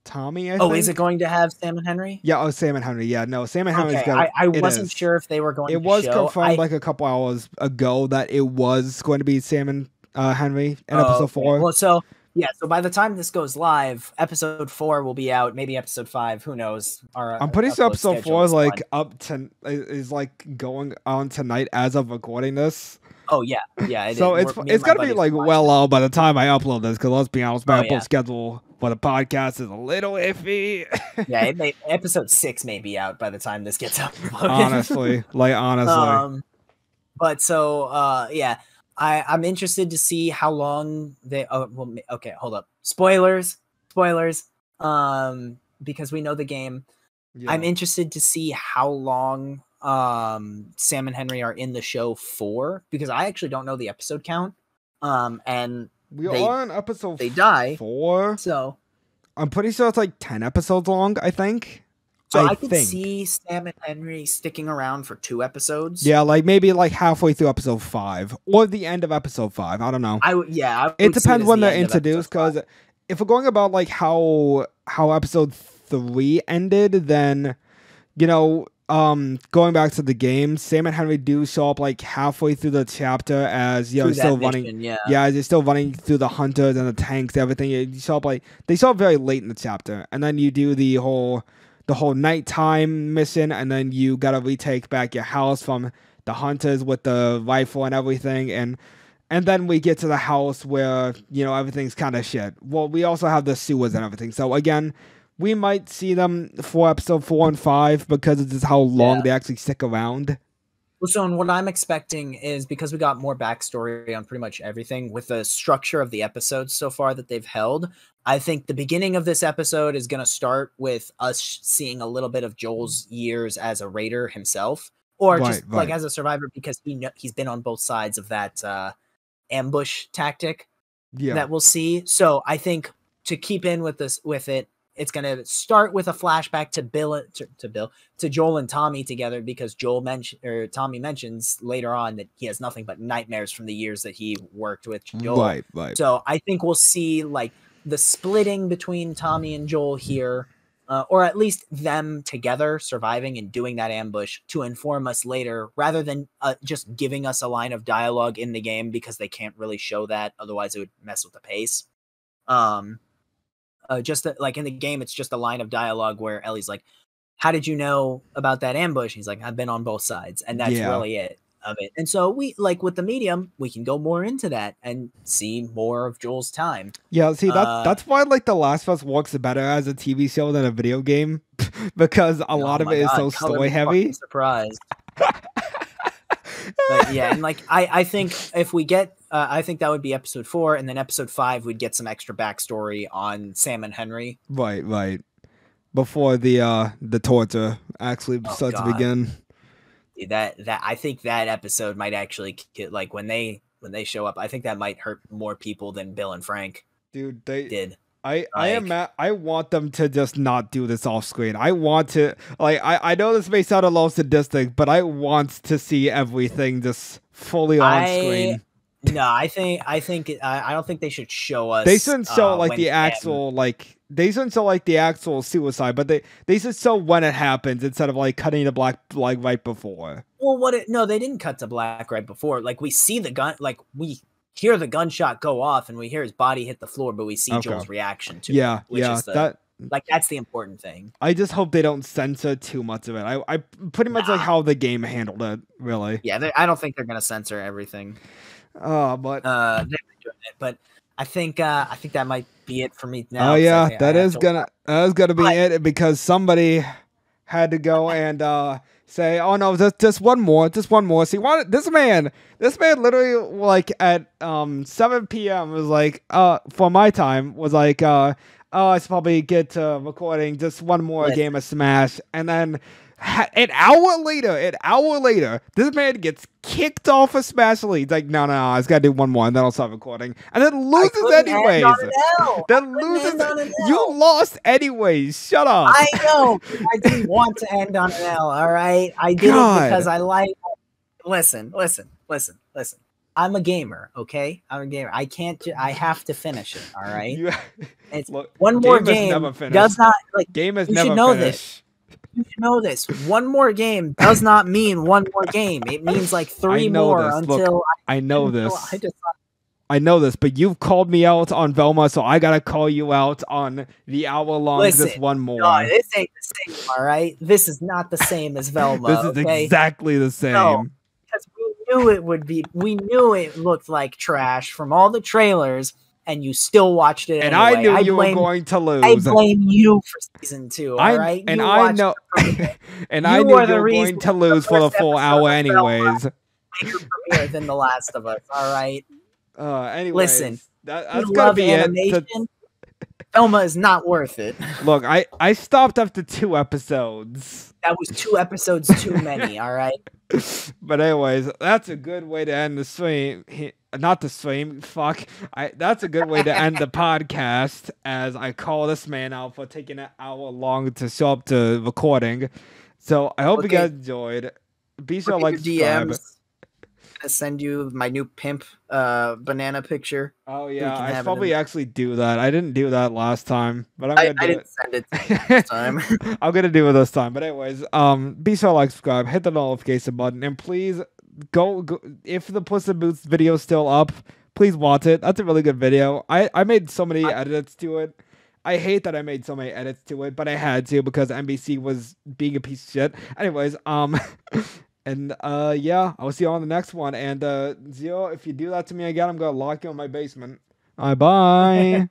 [SPEAKER 1] Tommy, I think.
[SPEAKER 2] Is it going to have Sam and Henry?
[SPEAKER 1] Yeah, Sam and Henry. Yeah, no, Sam and Henry's gonna.
[SPEAKER 2] I wasn't sure if they were going to show.
[SPEAKER 1] It was confirmed like a couple hours ago that it was going to be Sam and Henry in episode 4.
[SPEAKER 2] Well, so by the time this goes live, episode 4 will be out, maybe episode 5, who knows.
[SPEAKER 1] I'm pretty sure episode 4 is like is like going on tonight as of recording this.
[SPEAKER 2] Oh yeah.
[SPEAKER 1] So it's gonna be like well out by the time I upload this, because let's be honest, my upload schedule for the podcast is a little iffy.
[SPEAKER 2] Yeah, episode 6 may be out by the time this gets uploaded.
[SPEAKER 1] honestly.
[SPEAKER 2] But so yeah, I'm interested to see how long they. Oh, well, okay, hold up. Spoilers. Because we know the game. Yeah. I'm interested to see how long Sam and Henry are in the show for, because I actually don't know the episode count. And
[SPEAKER 1] we are on episode.
[SPEAKER 2] They die
[SPEAKER 1] 4,
[SPEAKER 2] so
[SPEAKER 1] I'm pretty sure it's like 10 episodes long, I think.
[SPEAKER 2] So I could see Sam and Henry sticking around for 2 episodes.
[SPEAKER 1] Yeah, like maybe like halfway through episode 5 or the end of episode 5. I don't know. It depends when they're introduced, because if we're going about like how episode 3 ended, then you know, going back to the game, Sam and Henry do show up like halfway through the chapter as still running. As you're still running through the hunters and the tanks, everything. You show up they show up very late in the chapter, and then you do the whole nighttime mission, and then you gotta retake back your house from the hunters with the rifle and everything, and then we get to the house where everything's kind of shit. Well, we also have the sewers and everything. So again, we might see them for episode 4 and 5 because it's just how long they actually stick around.
[SPEAKER 2] Well, so what I'm expecting is, because we got more backstory on pretty much everything with the structure of the episodes so far that they've held, I think the beginning of this episode is going to start with us seeing a little bit of Joel's years as a raider himself, or like as a survivor, because he's been on both sides of that ambush tactic that we'll see. So I think to keep in with it, it's going to start with a flashback to Joel and Tommy together, because Tommy mentions later on that he has nothing but nightmares from the years that he worked with Joel. Right. So I think we'll see like the splitting between Tommy and Joel here, or at least them together surviving and doing that ambush to inform us later, rather than just giving us a line of dialogue in the game, because they can't really show that. Otherwise it would mess with the pace. like in the game, it's just a line of dialogue where Ellie's like, "How did you know about that ambush?" He's like, "I've been on both sides," and that's really it of it. And so we like with the medium, we can go more into that and see more of Joel's time.
[SPEAKER 1] Yeah, see that's why like The Last of Us works better as a TV show than a video game because a lot of it is so story heavy.
[SPEAKER 2] Surprised. But yeah, and like I think if we get I think that would be episode 4, and then episode 5 we'd get some extra backstory on Sam and Henry.
[SPEAKER 1] Right. Before the torture actually starts to begin.
[SPEAKER 2] That I think that episode might actually like when they show up, I think that might hurt more people than Bill and Frank.
[SPEAKER 1] Dude, they
[SPEAKER 2] did.
[SPEAKER 1] I want them to just not do this off screen. I want to like I know this may sound a little sadistic, but I want to see everything just fully on screen.
[SPEAKER 2] No, I don't think they should show us.
[SPEAKER 1] They shouldn't show like the actual they shouldn't show like the actual suicide, but they should show when it happens instead of like cutting to black like right before.
[SPEAKER 2] Well, no, they didn't cut to black right before. Like we see the gun, like we hear the gunshot go off and we hear his body hit the floor, but we see Joel's reaction to it. Which is that's the important thing.
[SPEAKER 1] I just hope they don't censor too much of it. I pretty much like how the game handled it, really.
[SPEAKER 2] Yeah, I don't think they're gonna censor everything.
[SPEAKER 1] But
[SPEAKER 2] I think that might be it for me now.
[SPEAKER 1] Oh yeah, that is gonna be it because somebody had to go and say, "Oh no, just one more." See, this man literally like at 7 p.m. was like, for my time was like, I should probably get to recording just one more game of Smash, and then an hour later, this man gets kicked off of Smash League. Like, no, I just gotta do one more, and then I'll stop recording, and then loses anyways. You lost anyways. Shut up.
[SPEAKER 2] I know. I didn't want to end on an L. All right, I did it because I like. Listen. I'm a gamer, okay? I'm a gamer. I can't. I have to finish it. All right. One more game does not like.
[SPEAKER 1] Game is
[SPEAKER 2] you
[SPEAKER 1] never
[SPEAKER 2] should know
[SPEAKER 1] finished.
[SPEAKER 2] this. You should know this. One more game does not mean one more game. It means like 3 more until.
[SPEAKER 1] I know this. I know this, but you've called me out on Velma, so I gotta call you out on the hour-long. This one more.
[SPEAKER 2] No, this ain't the same. All right, this is not the same as Velma.
[SPEAKER 1] This is exactly the same.
[SPEAKER 2] No, because we knew it would be. We knew it looked like trash from all the trailers, and you still watched it.
[SPEAKER 1] And
[SPEAKER 2] anyway.
[SPEAKER 1] I knew you were going to lose.
[SPEAKER 2] I blame you for season 2. All right,
[SPEAKER 1] and I know, and I knew you were going to lose for the full hour, anyways.
[SPEAKER 2] Bigger premiere than The Last of Us. All right.
[SPEAKER 1] Anyways,
[SPEAKER 2] listen,
[SPEAKER 1] that's gonna be it.
[SPEAKER 2] Velma is not worth it.
[SPEAKER 1] Look, I stopped after 2 episodes.
[SPEAKER 2] That was 2 episodes too many. All right.
[SPEAKER 1] But anyways, that's a good way to end the stream. Not the stream. Fuck. That's a good way to end the podcast, as I call this man out for taking an hour long to show up to recording. So I hope you guys enjoyed. Be sure to like, subscribe.
[SPEAKER 2] I send you my new pimp banana picture.
[SPEAKER 1] Oh yeah, I probably actually do that. I didn't do that last time, but I'm gonna do it.
[SPEAKER 2] I didn't send it this time.
[SPEAKER 1] I'm gonna do it this time. But anyways, be sure to like, subscribe, hit the notification button, and please go if the Puss in Boots video is still up, please watch it. That's a really good video. I made so many edits to it. I hate that I made so many edits to it, but I had to because NBC was being a piece of shit. Anyways, And yeah, I'll see you on the next one. And Zio, if you do that to me again, I'm gonna lock you in my basement. Bye.